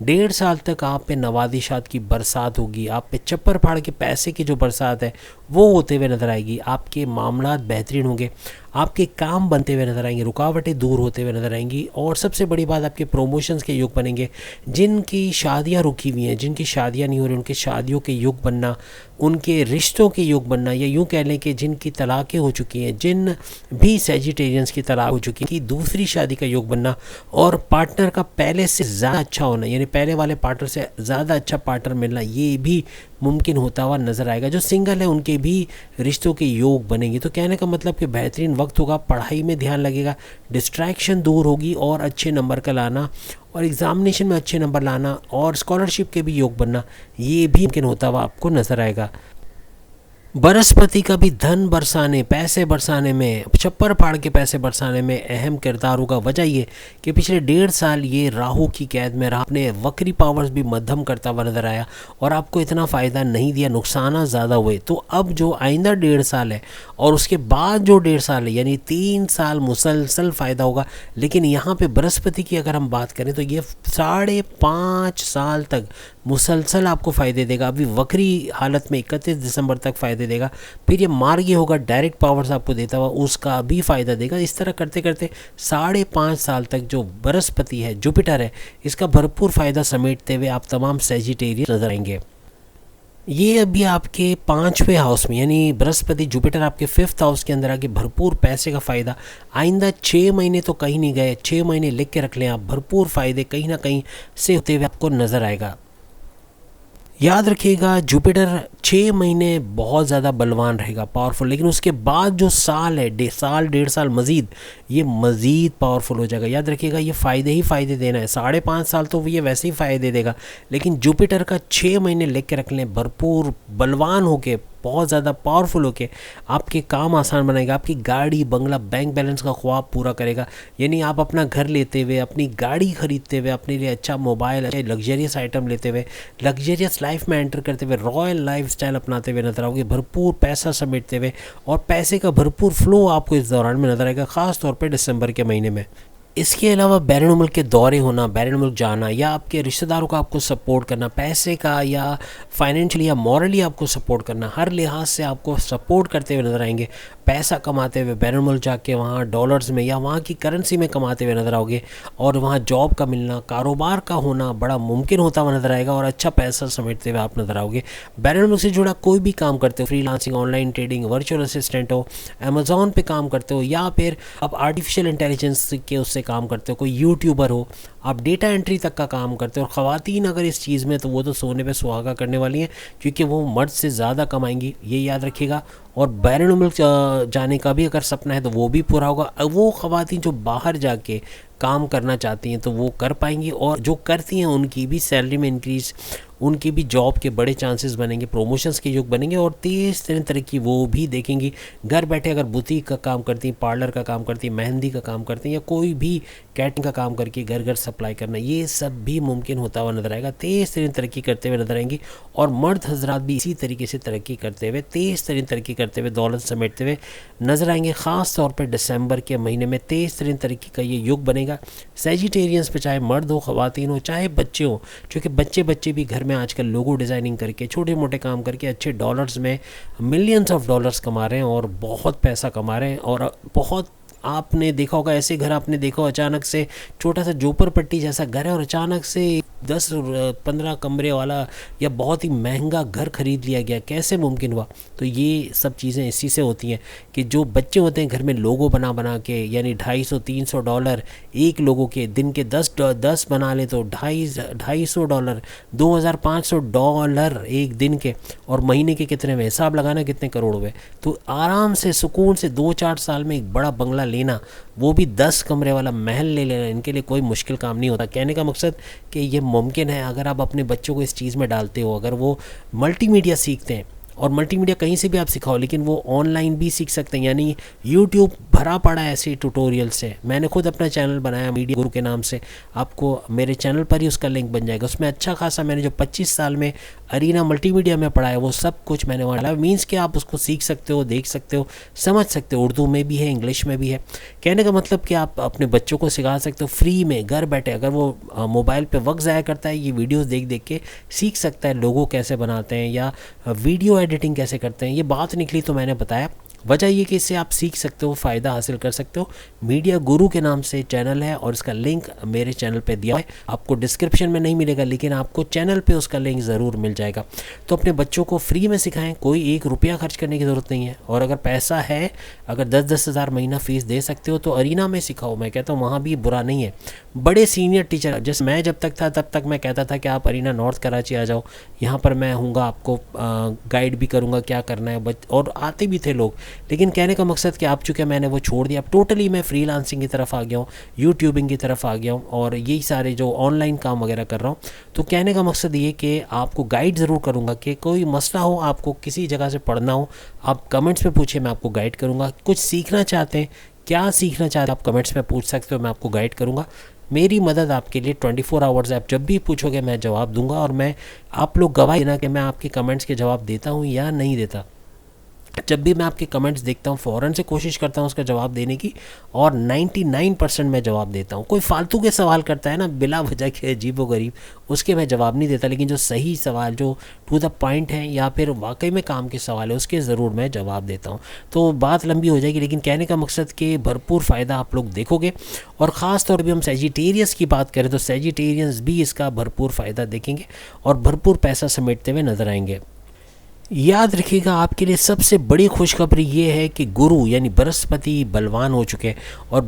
1.5 साल तक आप पे नवादिशात की बरसात होगी, आप पे चप्पर फाड़ के पैसे की जो बरसात है वो होते हुए नज़र आएगी, आपके मामलात बेहतरीन होंगे, आपके काम बनते हुए नज़र आएंगे, रुकावटें दूर होते हुए नज़र आएंगी, और सबसे बड़ी बात आपके प्रोमोशंस के योग बनेंगे। जिनकी शादियां रुकी हुई हैं, जिनकी शादियां नहीं हो रही, उनके शादियों के योग बनना, उनके रिश्तों के योग बनना, या यूँ कह लें कि जिनकी तलाक़ें हो चुकी हैं, जिन भी सेजिटेरियंस की तलाक हो चुकी है, कि दूसरी शादी का योग बनना, और पार्टनर का पहले से ज़्यादा अच्छा होना यानी पहले वाले पार्टनर से ज़्यादा अच्छा पार्टनर मिलना, ये भी मुमकिन होता हुआ नज़र आएगा। जो सिंगल है उनके भी रिश्तों के योग बनेंगे। तो कहने का मतलब कि बेहतरीन वक्त होगा, पढ़ाई में ध्यान लगेगा, डिस्ट्रैक्शन दूर होगी, और अच्छे नंबर का लाना, और एग्ज़ामिनेशन में अच्छे नंबर लाना, और स्कॉलरशिप के भी योग बनना, ये भी मुमकिन होता हुआ आपको नज़र आएगा। बृहस्पति का भी धन बरसाने, पैसे बरसाने में, छप्पर फाड़ के पैसे बरसाने में अहम किरदार होगा। वजह ये कि पिछले 1.5 साल ये राहु की कैद में रहा, अपने वक्री पावर्स भी मध्यम करता हुआ नजर आया, और आपको इतना फ़ायदा नहीं दिया, नुकसान ज़्यादा हुए। तो अब जो आइंदा 1.5 साल है और उसके बाद जो 1.5 साल है यानी 3 साल मुसलसल फ़ायदा होगा। लेकिन यहाँ पर बृहस्पति की अगर हम बात करें तो ये 5.5 साल तक मुसलसल आपको फ़ायदे देगा। अभी वक्री हालत में 31 दिसंबर तक फ़ायदे देगा, फिर ये मार्गी होगा, डायरेक्ट पावर्स आपको देता हुआ उसका भी फ़ायदा देगा। इस तरह करते करते 5.5 साल तक जो बृहस्पति है, जुपिटर है, इसका भरपूर फ़ायदा समेटते हुए आप तमाम सेजिटेरियन नजर आएंगे। ये अभी आपके 5वें हाउस में यानी बृहस्पति जुपिटर आपके 5th हाउस के अंदर आके भरपूर पैसे का फ़ायदा। आइंदा 6 महीने तो कहीं नहीं गए, 6 महीने लिख के रख लें आप, भरपूर फ़ायदे कहीं ना कहीं से होते हुए आपको नज़र आएगा। याद रखिएगा जुपिटर 6 महीने बहुत ज़्यादा बलवान रहेगा, पावरफुल, लेकिन उसके बाद जो साल है, 1.5 साल मज़ीद, ये मज़ीद पावरफुल हो जाएगा। याद रखिएगा ये फ़ायदे ही फ़ायदे देना है। 5.5 साल तो ये वैसे ही फ़ायदे देगा, लेकिन जुपिटर का 6 महीने लिख के रख लें, भरपूर बलवान होके, बहुत ज़्यादा पावरफुल होके आपके काम आसान बनाएगा, आपकी गाड़ी बंगला बैंक बैलेंस का ख्वाब पूरा करेगा। यानी आप अपना घर लेते हुए, अपनी गाड़ी खरीदते हुए, अपने लिए अच्छा मोबाइल, अच्छे लग्जरियस आइटम लेते हुए, लग्जरियस लाइफ में एंटर करते हुए, रॉयल लाइफ स्टाइल अपनाते हुए नजर आओगे, भरपूर पैसा समेटते हुए, और पैसे का भरपूर फ्लो आपको इस दौरान में नजर आएगा, ख़ास तौर पर दिसंबर के महीने में। इसके अलावा बैरून मुल्क के दौरे होना, बैरून मुल्क जाना, या आपके रिश्तेदारों का आपको सपोर्ट करना, पैसे का या फाइनेंशियली या मॉरली आपको सपोर्ट करना, हर लिहाज से आपको सपोर्ट करते हुए नजर आएंगे। पैसा कमाते हुए बैरून मुल्क जाके वहाँ डॉलर्स में या वहाँ की करेंसी में कमाते हुए नजर आओगे, और वहाँ जॉब का मिलना, कारोबार का होना बड़ा मुमकिन होता हुआ नजर आएगा, और अच्छा पैसा समेटते हुए आप नजर आओगे। बैरून मुल्क से जुड़ा कोई भी काम करते हो, freelancing, online trading, virtual assistant हो, अमेज़ॉन पे काम करते हो, या फिर आप आर्टिफिशियल इंटेलिजेंस के उससे काम करते हो, कोई यूट्यूबर हो, आप डेटा एंट्री तक का काम करते हो, और ख़वातीन अगर इस चीज़ में, तो वो तो सोने पे सुहागा करने वाली हैं, क्योंकि वो मर्द से ज़्यादा कमाएंगी, ये याद रखिएगा। और बैरून मुल्क जाने का भी अगर सपना है तो वो भी पूरा होगा। वो ख़वातीन जो बाहर जाके काम करना चाहती हैं तो वो कर पाएंगी, और जो करती हैं उनकी भी सैलरी में इंक्रीज़ उनके भी जॉब के बड़े चांसेस बनेंगे, प्रमोशंस के योग बनेंगे और तेज़ तरीन तरक्की वो भी देखेंगी। घर बैठे अगर बुटीक का काम करती, पार्लर का काम करती, मेहंदी का काम करती या कोई भी कैटरिंग का काम करके घर घर सप्लाई करना, ये सब भी मुमकिन होता हुआ नजर आएगा। तेज़ तरीन तरक्की करते हुए नजर आएंगी और मर्द हजरात भी इसी तरीके से तरक्की करते हुए, तेज़ तरीन तरक्की करते हुए, दौलत समेटते हुए नजर आएंगे। ख़ास तौर पर दिसंबर के महीने में तेज़ तरीन तरक्की का ये युग बनेगा। सेजिटेरियंस पे चाहे मर्द हो, ख़वातीन हो, चाहे बच्चे हो, क्योंकि बच्चे भी घर में आजकल लोगो डिज़ाइनिंग करके छोटे मोटे काम करके अच्छे डॉलर्स में मिलियंस ऑफ डॉलर्स कमा रहे हैं और बहुत पैसा कमा रहे हैं। और बहुत आपने देखा होगा ऐसे घर, आपने देखा हो अचानक से छोटा सा झोपड़पट्टी जैसा घर है और अचानक से 10-15 कमरे वाला या बहुत ही महंगा घर खरीद लिया गया, कैसे मुमकिन हुआ? तो ये सब चीज़ें इसी से होती हैं कि जो बच्चे होते हैं घर में लोगो बना बना के, यानी $250-300 एक लोगों के, दिन के 10 बना ले तो $250 $2500 एक दिन के, और महीने के कितने में, हिसाब लगाना कितने करोड़ हुए। तो आराम से सुकून से 2-4 साल में एक बड़ा बंगला लेना, वो भी 10 कमरे वाला महल ले लेना, इनके लिए कोई मुश्किल काम नहीं होता। कहने का मकसद कि ये मुमकिन है अगर आप अपने बच्चों को इस चीज़ में डालते हो। अगर वो मल्टीमीडिया सीखते हैं, और मल्टीमीडिया कहीं से भी आप सिखाओ, लेकिन वो ऑनलाइन भी सीख सकते हैं, यानी यूट्यूब भरा पड़ा है ऐसे ट्यूटोरियल से। मैंने खुद अपना चैनल बनाया मीडिया गुरु के नाम से, आपको मेरे चैनल पर ही उसका लिंक बन जाएगा। उसमें अच्छा खासा मैंने जो 25 साल में अरीना मल्टीमीडिया में पढ़ा है वो सब कुछ मैंने वहाँ डाला। मीन्स कि आप उसको सीख सकते हो, देख सकते हो, समझ सकते हो। उर्दू में भी है, इंग्लिश में भी है। कहने का मतलब कि आप अपने बच्चों को सिखा सकते हो फ्री में, घर बैठे। अगर वो मोबाइल पे वक्त ज़ाया करता है, ये वीडियोस देख देख के सीख सकता है लोगो कैसे बनाते हैं या वीडियो एडिटिंग कैसे करते हैं। ये बात निकली तो मैंने बताया। वजह ये कि इससे आप सीख सकते हो, फ़ायदा हासिल कर सकते हो। मीडिया गुरु के नाम से चैनल है और इसका लिंक मेरे चैनल पे दिया है। आपको डिस्क्रिप्शन में नहीं मिलेगा, लेकिन आपको चैनल पे उसका लिंक ज़रूर मिल जाएगा। तो अपने बच्चों को फ्री में सिखाएं, कोई 1 रुपया खर्च करने की ज़रूरत नहीं है। और अगर पैसा है, अगर 10-10 हज़ार महीना फ़ीस दे सकते हो तो अरीना में सिखाओ। मैं कहता हूँ वहाँ भी बुरा नहीं है। बड़े सीनियर टीचर, जैसे मैं जब तक था तब तक मैं कहता था कि आप अरीना नॉर्थ कराची आ जाओ, यहाँ पर मैं हूँगा, आपको गाइड भी करूँगा क्या करना है। और आते भी थे लोग। लेकिन कहने का मकसद कि आप चूँकि मैंने वो छोड़ दिया, अब टोटली मैं फ्रीलांसिंग की तरफ आ गया हूँ, यूट्यूबिंग की तरफ आ गया हूँ और यही सारे जो ऑनलाइन काम वगैरह कर रहा हूँ। तो कहने का मकसद ये कि आपको गाइड ज़रूर करूँगा कि कोई मसला हो, आपको किसी जगह से पढ़ना हो, आप कमेंट्स में पूछिए, मैं आपको गाइड करूँगा। कुछ सीखना चाहते हैं, क्या सीखना चाहते हैं, आप कमेंट्स में पूछ सकते हो, मैं आपको गाइड करूँगा। मेरी मदद आपके लिए 24 आवर्स है। आप जब भी पूछोगे मैं जवाब दूंगा और मैं, आप लोग गवाही देना कि मैं आपके कमेंट्स के जवाब देता हूँ या नहीं देता। जब भी मैं आपके कमेंट्स देखता हूँ फ़ौरन से कोशिश करता हूँ उसका जवाब देने की, और 99% मैं जवाब देता हूँ। कोई फालतू के सवाल करता है ना बिला वजह के, अजीब व गरीब, उसके मैं जवाब नहीं देता। लेकिन जो सही सवाल, जो टू द पॉइंट है या फिर वाकई में काम के सवाल है, उसके ज़रूर मैं जवाब देता हूँ। तो बात लंबी हो जाएगी, लेकिन कहने का मकसद कि भरपूर फ़ायदा आप लोग देखोगे। और ख़ास तौर पर हम सेजिटेरियस की बात करें तो सेजिटेरियंस भी इसका भरपूर फ़ायदा देखेंगे और भरपूर पैसा समेटते हुए नजर आएंगे। याद रखिएगा, आपके लिए सबसे बड़ी खुशखबरी ये है कि गुरु यानी बृहस्पति बलवान हो चुके हैं और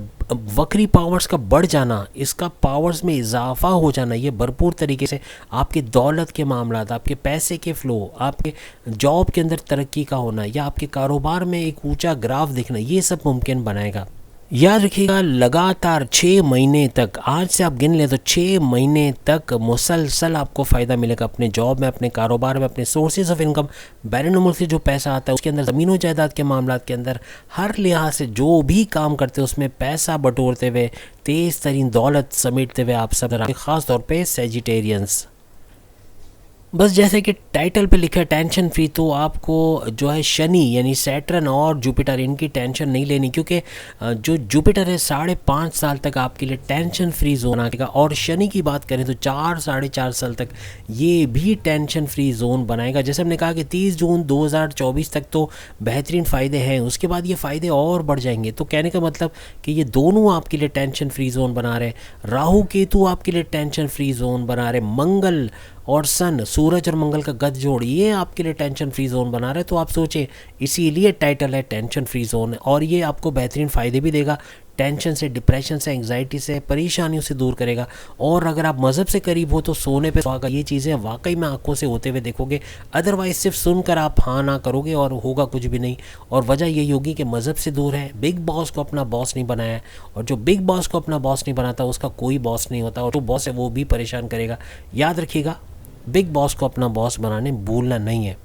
वक्री पावर्स का बढ़ जाना, इसका पावर्स में इजाफा हो जाना, ये भरपूर तरीके से आपके दौलत के मामला, आपके पैसे के फ़्लो, आपके जॉब के अंदर तरक्की का होना या आपके कारोबार में एक ऊंचा ग्राफ दिखना, ये सब मुमकिन बनाएगा। याद रखिएगा, लगातार 6 महीने तक, आज से आप गिन लें तो 6 महीने तक मुसलसल आपको फ़ायदा मिलेगा अपने जॉब में, अपने कारोबार में, अपने सोर्सेज ऑफ इनकम, बैरून मुल्क से जो पैसा आता है उसके अंदर, ज़मीन व जायदाद के मामला के अंदर, हर लिहाज से जो भी काम करते हैं उसमें पैसा बटोरते हुए, तेज़ तरीन दौलत समेटते हुए आप सब, ख़ास तौर पर सेजिटेरियंस। बस जैसे कि टाइटल पे लिखा है टेंशन फ्री, तो आपको जो है शनि यानी सैटर्न और जुपिटर, इनकी टेंशन नहीं लेनी, क्योंकि जो जुपिटर है 5.5 साल तक आपके लिए टेंशन फ्री जोन आएगा। और शनि की बात करें तो 4-4.5 साल तक ये भी टेंशन फ्री जोन बनाएगा। जैसे हमने कहा कि 30 जून 2024 तक तो बेहतरीन फ़ायदे हैं, उसके बाद ये फ़ायदे और बढ़ जाएंगे। तो कहने का मतलब कि ये दोनों आपके लिए टेंशन फ्री जोन बना रहे हैं। राहु केतु आपके लिए टेंशन फ्री जोन बना रहे, मंगल और सन, सूरज और मंगल का गठ जोड़, ये आपके लिए टेंशन फ्री जोन बना रहा है। तो आप सोचें, इसीलिए टाइटल है टेंशन फ्री जोन, और ये आपको बेहतरीन फ़ायदे भी देगा। टेंशन से, डिप्रेशन से, एंग्जाइटी से, परेशानियों से दूर करेगा। और अगर आप मज़हब से करीब हो तो सोने पे सुहागा, ये चीज़ें वाकई में आंखों से होते हुए देखोगे। अदरवाइज सिर्फ सुनकर आप हाँ ना करोगे और होगा कुछ भी नहीं। और वजह यही होगी कि मज़हब से दूर है, बिग बॉस को अपना बॉस नहीं बनाया है, और जो बिग बॉस को अपना बॉस नहीं बनाता उसका कोई बॉस नहीं होता, और जो बॉस है वो भी परेशान करेगा। याद रखिएगा, बिग बॉस को अपना बॉस बनाने भूलना नहीं है।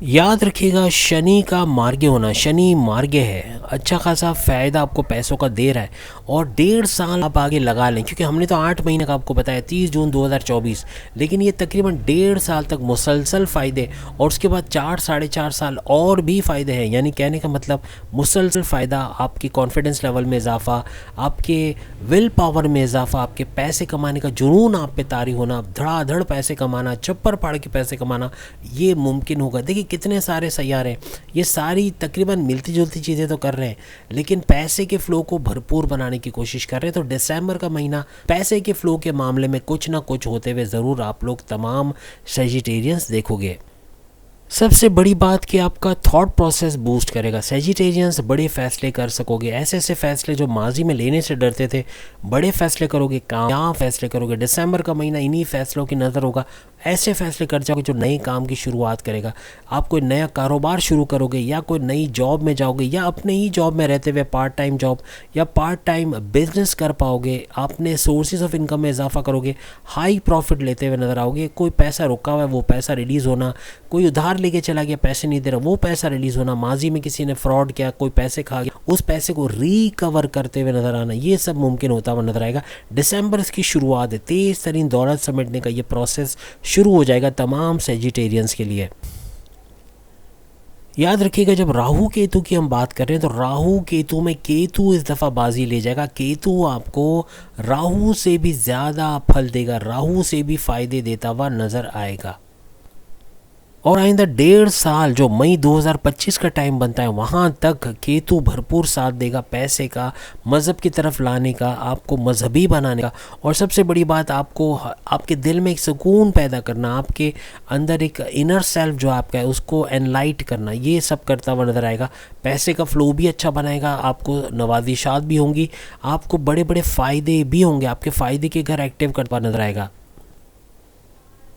याद रखिएगा शनि का मार्ग्य होना, शनि मार्ग्य है, अच्छा खासा फ़ायदा आपको पैसों का दे रहा है और 1.5 साल आप आगे लगा लें, क्योंकि हमने तो 8 महीने का आपको बताया 30 जून 2024, लेकिन ये तकरीबन 1.5 साल तक मुसलसल फ़ायदे और उसके बाद 4 साढ़े 4 साल और भी फ़ायदे हैं। यानी कहने का मतलब मुसलसल फ़ायदा, आपकी कॉन्फिडेंस लेवल में इजाफा, आपके विल पावर में इजाफा, आपके पैसे कमाने का जुनून आप पे तारी होना, धड़ाधड़ पैसे कमाना, चप्पर फाड़ के पैसे कमाना, ये मुमकिन होगा। देखिए कितने सारे सैयारे, ये सारी तकरीबन मिलती जुलती चीज़ें तो कर रहे हैं, लेकिन पैसे के फ़्लो को भरपूर बनाने की कोशिश कर रहे हैं। तो दिसंबर का महीना पैसे के फ़्लो के मामले में कुछ ना कुछ होते हुए ज़रूर आप लोग तमाम सेजिटेरियंस देखोगे। सबसे बड़ी बात कि आपका थॉट प्रोसेस बूस्ट करेगा। सेजिटेरियंस बड़े फैसले कर सकोगे, ऐसे ऐसे फैसले जो माजी में लेने से डरते थे, बड़े फैसले करोगे, कामयाब फैसले करोगे। दिसंबर का महीना इन्हीं फैसलों की नज़र होगा, ऐसे फैसले कर जाओगे जो नए काम की शुरुआत करेगा। आप कोई नया कारोबार शुरू करोगे या कोई नई जॉब में जाओगे या अपने ही जॉब में रहते हुए पार्ट टाइम जॉब या पार्ट टाइम बिजनेस कर पाओगे, अपने सोर्सेज ऑफ इनकम में इजाफा करोगे, हाई प्रॉफिट लेते हुए नज़र आओगे। कोई पैसा रुका हुआ है वो पैसा रिलीज़ होना, कोई उधार लेके चला गया पैसे नहीं दे रहा वो पैसा रिलीज़ होना, माजी में किसी ने फ्रॉड किया, कोई पैसे खा गया, उस पैसे को रिकवर करते हुए नज़र आना, ये सब मुमकिन होता हुआ नज़र आएगा। दिसंबर की शुरुआत है, तेज़ तरीन दौलत समेटने का ये प्रोसेस शुरू हो जाएगा तमाम सेजिटेरियंस के लिए। याद रखिएगा जब राहु केतु की हम बात कर रहे हैं तो राहु केतु में केतु इस दफ़ा बाजी ले जाएगा। केतु आपको राहु से भी ज़्यादा फल देगा, राहु से भी फ़ायदे देता हुआ नज़र आएगा। और आइंदा 1.5 साल जो मई 2025 का टाइम बनता है वहाँ तक केतु भरपूर साथ देगा पैसे का, मज़हब की तरफ लाने का, आपको मजहबी बनाने का, और सबसे बड़ी बात आपको आपके दिल में एक सुकून पैदा करना, आपके अंदर एक इनर सेल्फ जो आपका है उसको एनलाइट करना, ये सब करता हुआ नज़र आएगा। पैसे का फ्लो भी अच्छा बनाएगा, आपको नवाजिशात भी होंगी, आपको बड़े बड़े फ़ायदे भी होंगे, आपके फ़ायदे के घर एक्टिव करता हुआ नज़र आएगा।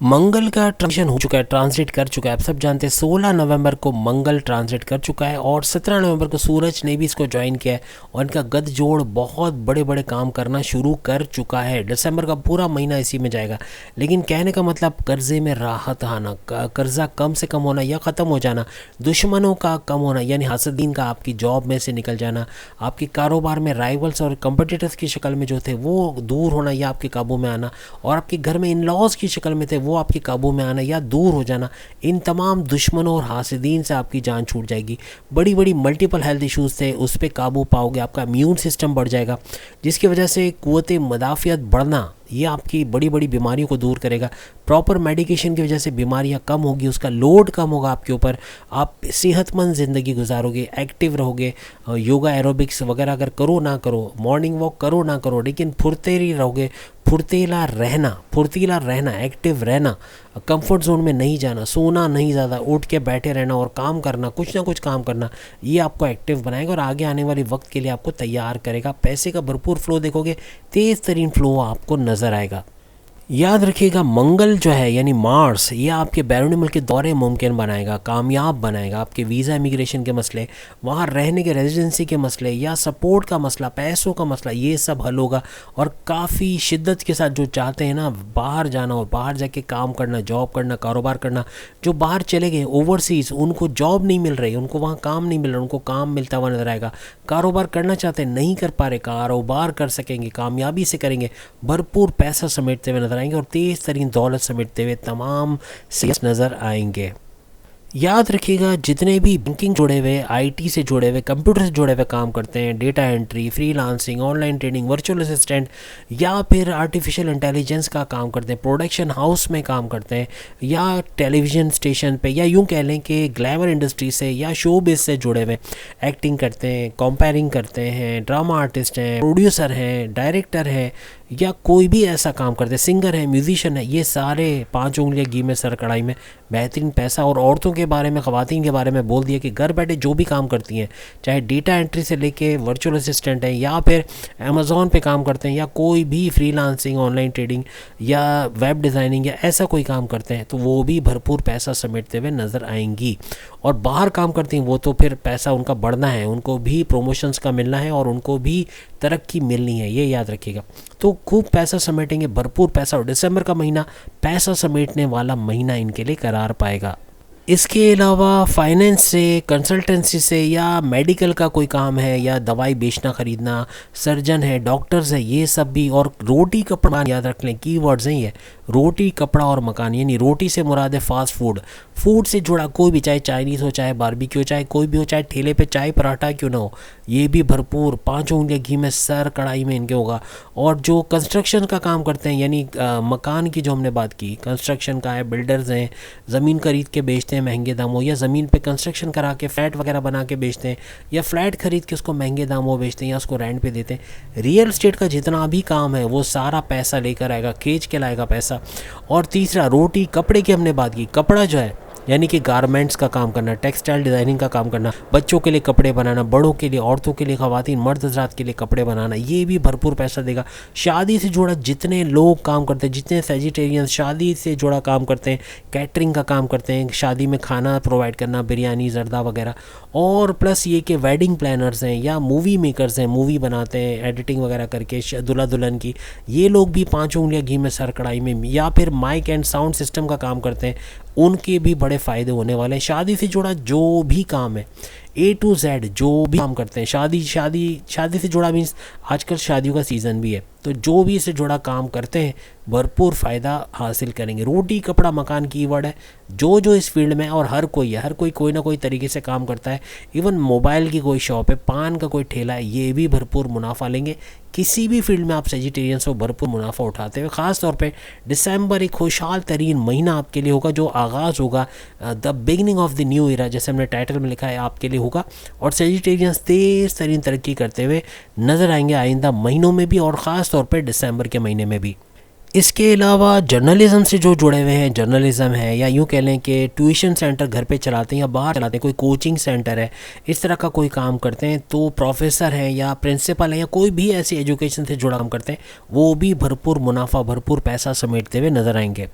मंगल का ट्रांजिशन हो चुका है, ट्रांजिट कर चुका है, आप सब जानते हैं 16 नवंबर को मंगल ट्रांजिट कर चुका है और 17 नवंबर को सूरज ने भी इसको ज्वाइन किया है और इनका गद जोड़ बहुत बड़े बड़े काम करना शुरू कर चुका है। दिसंबर का पूरा महीना इसी में जाएगा, लेकिन कहने का मतलब कर्जे में राहत आना, कर्जा कम से कम होना या ख़त्म हो जाना, दुश्मनों का कम होना यानी हासदीन का आपकी जॉब में से निकल जाना, आपके कारोबार में राइवल्स और कंपटीटर्स की शक्ल में जो थे वो दूर होना या आपके काबू में आना, और आपके घर में इन लॉज की शक्ल में थे वो आपके काबू में आना या दूर हो जाना, इन तमाम दुश्मनों और हासिदीन से आपकी जान छूट जाएगी। बड़ी बड़ी मल्टीपल हेल्थ इश्यूज़ थे उस पर काबू पाओगे, आपका इम्यून सिस्टम बढ़ जाएगा जिसकी वजह से क़ुव्वत मदाफ़ियत बढ़ना, ये आपकी बड़ी बड़ी बीमारियों को दूर करेगा। प्रॉपर मेडिकेशन की वजह से बीमारियां कम होगी, उसका लोड कम होगा आपके ऊपर, आप सेहतमंद ज़िंदगी गुजारोगे, एक्टिव रहोगे। योगा एरोबिक्स वगैरह अगर करो ना करो, मॉर्निंग वॉक करो ना करो, लेकिन फुर्तीली रहोगे, फुर्तीला रहना, एक्टिव रहना, कंफर्ट जोन में नहीं जाना, सोना नहीं ज़्यादा, उठ के बैठे रहना और काम करना, कुछ ना कुछ काम करना, ये आपको एक्टिव बनाएगा और आगे आने वाले वक्त के लिए आपको तैयार करेगा। पैसे का भरपूर फ्लो देखोगे, तेज़ तरीन फ्लो आपको नज़र आएगा। याद रखिएगा मंगल जो है यानी मार्स, ये आपके बैरून मुल्क के दौरे मुमकिन बनाएगा, कामयाब बनाएगा। आपके वीज़ा इमिग्रेशन के मसले, वहाँ रहने के रेजिडेंसी के मसले या सपोर्ट का मसला, पैसों का मसला, ये सब हल होगा। और काफ़ी शिद्दत के साथ जो चाहते हैं ना बाहर जाना और बाहर जाके काम करना, जॉब करना, कारोबार करना, जो बाहर चले गए ओवरसीज़, उनको जॉब नहीं मिल रही, उनको वहाँ काम नहीं मिल रहा, उनको काम मिलता हुआ नजर आएगा। कारोबार करना चाहते हैं नहीं कर पा रहे, कारोबार कर सकेंगे, कामयाबी से करेंगे, भरपूर पैसा समेटते हुए नजर आएंगे और तेज़ तरीन दौलत समेटते हुए तमाम सेल्स नज़र आएंगे। याद रखिएगा जितने भी बैंकिंग जुड़े हुए, आईटी से जुड़े हुए, कंप्यूटर से जुड़े हुए काम करते हैं, data entry, freelancing, online trading, virtual assistant या फिर आर्टिफिशियल इंटेलिजेंस का काम करते हैं, प्रोडक्शन हाउस में काम करते हैं या टेलीविज़न स्टेशन पे, या यूँ कह लें कि ग्लैमर इंडस्ट्री से या शो बिज से जुड़े हुए, एक्टिंग करते हैं, कंपेयरिंग करते हैं, ड्रामा आर्टिस्ट हैं, प्रोड्यूसर हैं, डायरेक्टर हैं या कोई भी ऐसा काम करते हैं, सिंगर है, म्यूजिशियन है, ये सारे 5 उंगलियां घी में सर कढ़ाई में, बेहतरीन पैसा। और औरतों के बारे में, ख़वातीन के बारे में बोल दिया कि घर बैठे जो भी काम करती हैं, चाहे डेटा एंट्री से लेके वर्चुअल असिस्टेंट है या फिर अमेज़ॉन पे काम करते हैं या कोई भी फ्रीलांसिंग, ऑनलाइन ट्रेडिंग या वेब डिज़ाइनिंग या ऐसा कोई काम करते हैं, तो वो भी भरपूर पैसा समेटते हुए नज़र आएंगी। और बाहर काम करती हैं वो तो फिर पैसा उनका बढ़ना है, उनको भी प्रमोशंस का मिलना है और उनको भी तरक्की मिलनी है, ये याद रखिएगा। तो खूब पैसा समेटेंगे, भरपूर पैसा, और दिसंबर का महीना पैसा समेटने वाला महीना इनके लिए करार पाएगा। इसके अलावा फाइनेंस से, कंसल्टेंसी से या मेडिकल का कोई काम है या दवाई बेचना ख़रीदना, सर्जन है, डॉक्टर्स है, ये सब भी। और रोटी कपड़ा याद रख लें, कीवर्ड्स हैं ये, रोटी कपड़ा और मकान। यानी रोटी से मुराद है फास्ट फूड, फूड से जुड़ा कोई भी, चाहे चाइनीज़ हो, चाहे बारबेक्यू, चाहे कोई भी हो, चाहे ठेले पे चाय पराठा क्यों ना हो, ये भी भरपूर 5 उंगलियां घी में, सर कढ़ाई में इनके होगा। और जो कंस्ट्रक्शन का काम करते हैं, यानी मकान की जो हमने बात की, कंस्ट्रक्शन का है, बिल्डर्स हैं, ज़मीन खरीद के बेचते हैं महंगे दामों, या ज़मीन पे कंस्ट्रक्शन करा के फ्लैट वगैरह बना के बेचते हैं, या फ्लैट खरीद के उसको महंगे दामों बेचते हैं या उसको रेंट पे देते हैं। रियल एस्टेट का जितना भी काम है वो सारा पैसा लेकर आएगा, खींच के लाएगा पैसा। और तीसरा, रोटी कपड़े की हमने बात की, कपड़ा जो है यानी कि गारमेंट्स का काम करना, टेक्सटाइल डिज़ाइनिंग का काम करना, बच्चों के लिए कपड़े बनाना, बड़ों के लिए, औरतों के लिए, ख़वातीन मर्द हज़रात के लिए कपड़े बनाना, ये भी भरपूर पैसा देगा। शादी से जुड़ा जितने लोग काम करते हैं, जितने सेजिटेरियन शादी से जुड़ा काम करते हैं, कैटरिंग का काम करते हैं, शादी में खाना प्रोवाइड करना, बिरयानी, जर्दा वगैरह, और प्लस ये कि वेडिंग प्लानर्स हैं या मूवी मेकर्स हैं, मूवी बनाते हैं एडिटिंग वगैरह करके दूल्हा दुल्हन की, ये लोग भी 5 उंगलियां घी में सर कढ़ाई में, या फिर माइक एंड साउंड सिस्टम का काम करते हैं, उनके भी बड़े फ़ायदे होने वाले हैं। शादी से जुड़ा जो भी काम है, A to Z जो भी काम करते हैं, शादी से जुड़ा मीन्स आजकल शादियों का सीज़न भी है, तो जो भी इससे जुड़ा काम करते हैं भरपूर फ़ायदा हासिल करेंगे। रोटी कपड़ा मकान कीवर्ड है, जो इस फील्ड में, और हर कोई है, हर कोई ना कोई तरीके से काम करता है। इवन मोबाइल की कोई शॉप है, पान का कोई ठेला है, ये भी भरपूर मुनाफा लेंगे। किसी भी फील्ड में आप सेजिटेरियन से भरपूर मुनाफा उठाते हुए, ख़ास तौर पे दिसंबर एक खुशहाल तरीन महीना आपके लिए होगा, जो आगाज़ होगा, the beginning of the new era, जैसे हमने टाइटल में लिखा है, आपके लिए होगा। और सेजिटेरियंस तेज़ तरीन तरक्की करते हुए नज़र आएंगे आइंदा महीनों में भी, और ख़ास तौर पर दिसंबर के महीने में भी। इसके अलावा जर्नलिज़म से जो जुड़े हुए हैं, जर्नलिज़म है या यूँ कह लें कि ट्यूशन सेंटर घर पे चलाते हैं या बाहर चलाते हैं, कोई कोचिंग सेंटर है, इस तरह का कोई काम करते हैं, तो प्रोफेसर हैं या प्रिंसिपल हैं या कोई भी ऐसी एजुकेशन से जुड़ा काम करते हैं, वो भी भरपूर मुनाफा, भरपूर पैसा समेटते हुए नज़र आएंगे।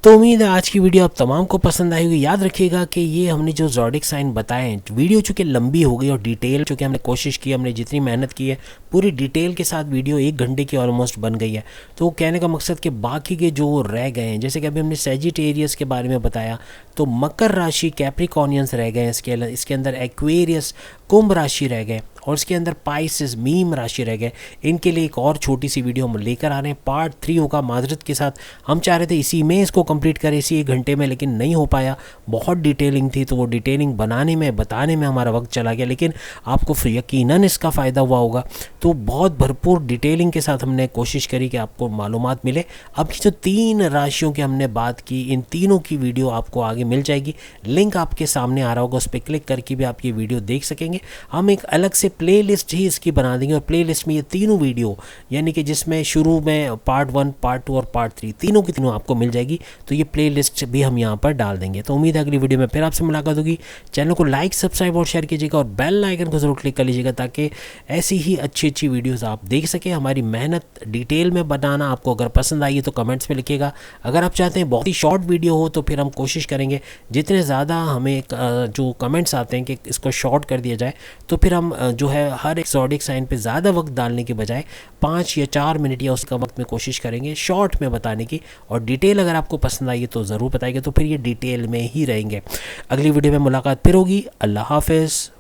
तो उम्मीद है आज की वीडियो आप तमाम को पसंद आई होगी। याद रखिएगा कि ये हमने जो ज़ोडिक साइन बताएं, वीडियो चूँकि लंबी हो गई और डिटेल, चूँकि हमने कोशिश की, हमने जितनी मेहनत की है, पूरी डिटेल के साथ वीडियो 1 घंटे की ऑलमोस्ट बन गई है। तो कहने का मकसद कि बाकी के जो रह गए हैं, जैसे कि अभी हमने सेजिटेरियस के बारे में बताया, तो मकर राशि कैप्रिकॉनियंस रह गए हैं, इसके अंदर एक्वेरियस कुंभ राशि रह गए, और इसके अंदर पाइसेस मीन राशि रह गए। इनके लिए एक और छोटी सी वीडियो हम लेकर आ रहे हैं, पार्ट 3 होगा माजरत के साथ। हम चाह रहे थे इसी में इसको कंप्लीट करें, इसी 1 घंटे में, लेकिन नहीं हो पाया, बहुत डिटेलिंग थी, तो वो डिटेलिंग बनाने में, बताने में हमारा वक्त चला गया। लेकिन आपको यकीनन इसका फ़ायदा हुआ होगा। तो बहुत भरपूर डिटेलिंग के साथ हमने कोशिश करी कि आपको मालूमात मिले। अब की जो 3 राशियों की हमने बात की, इन तीनों की वीडियो आपको आगे मिल जाएगी, लिंक आपके सामने आ रहा होगा, उस पर क्लिक करके भी आप ये वीडियो देख सकेंगे। हम एक अलग से प्लेलिस्ट ही इसकी बना देंगे, और प्लेलिस्ट में ये तीनों वीडियो, यानी कि जिसमें शुरू में पार्ट 1, पार्ट 2 और पार्ट 3 तीनों की तीनों आपको मिल जाएगी, तो ये प्लेलिस्ट भी हम यहाँ पर डाल देंगे। तो उम्मीद है अगली वीडियो में फिर आपसे मुलाकात होगी। चैनल को लाइक, सब्सक्राइब और शेयर कीजिएगा, और बेल आइकन को ज़रूर क्लिक कर लीजिएगा, ताकि ऐसी ही अच्छी अच्छी वीडियोज़ आप देख सकें। हमारी मेहनत डिटेल में बनाना आपको अगर पसंद आई है तो कमेंट्स में लिखिएगा। अगर आप चाहते हैं बहुत ही शॉर्ट वीडियो हो, तो फिर हम कोशिश करेंगे जितने ज़्यादा हमें जो कमेंट्स आते हैं कि इसको शॉर्ट कर दिया जाए, तो फिर हम जो है हर एक ज़ोडिक साइन पे ज़्यादा वक्त डालने के बजाय 5 या 4 मिनट या उसका वक्त में कोशिश करेंगे शॉर्ट में बताने की। और डिटेल अगर आपको पसंद आई है तो ज़रूर बताइएगा, तो फिर ये डिटेल में ही रहेंगे। अगली वीडियो में मुलाकात फिर होगी। अल्लाह हाफ़िज़।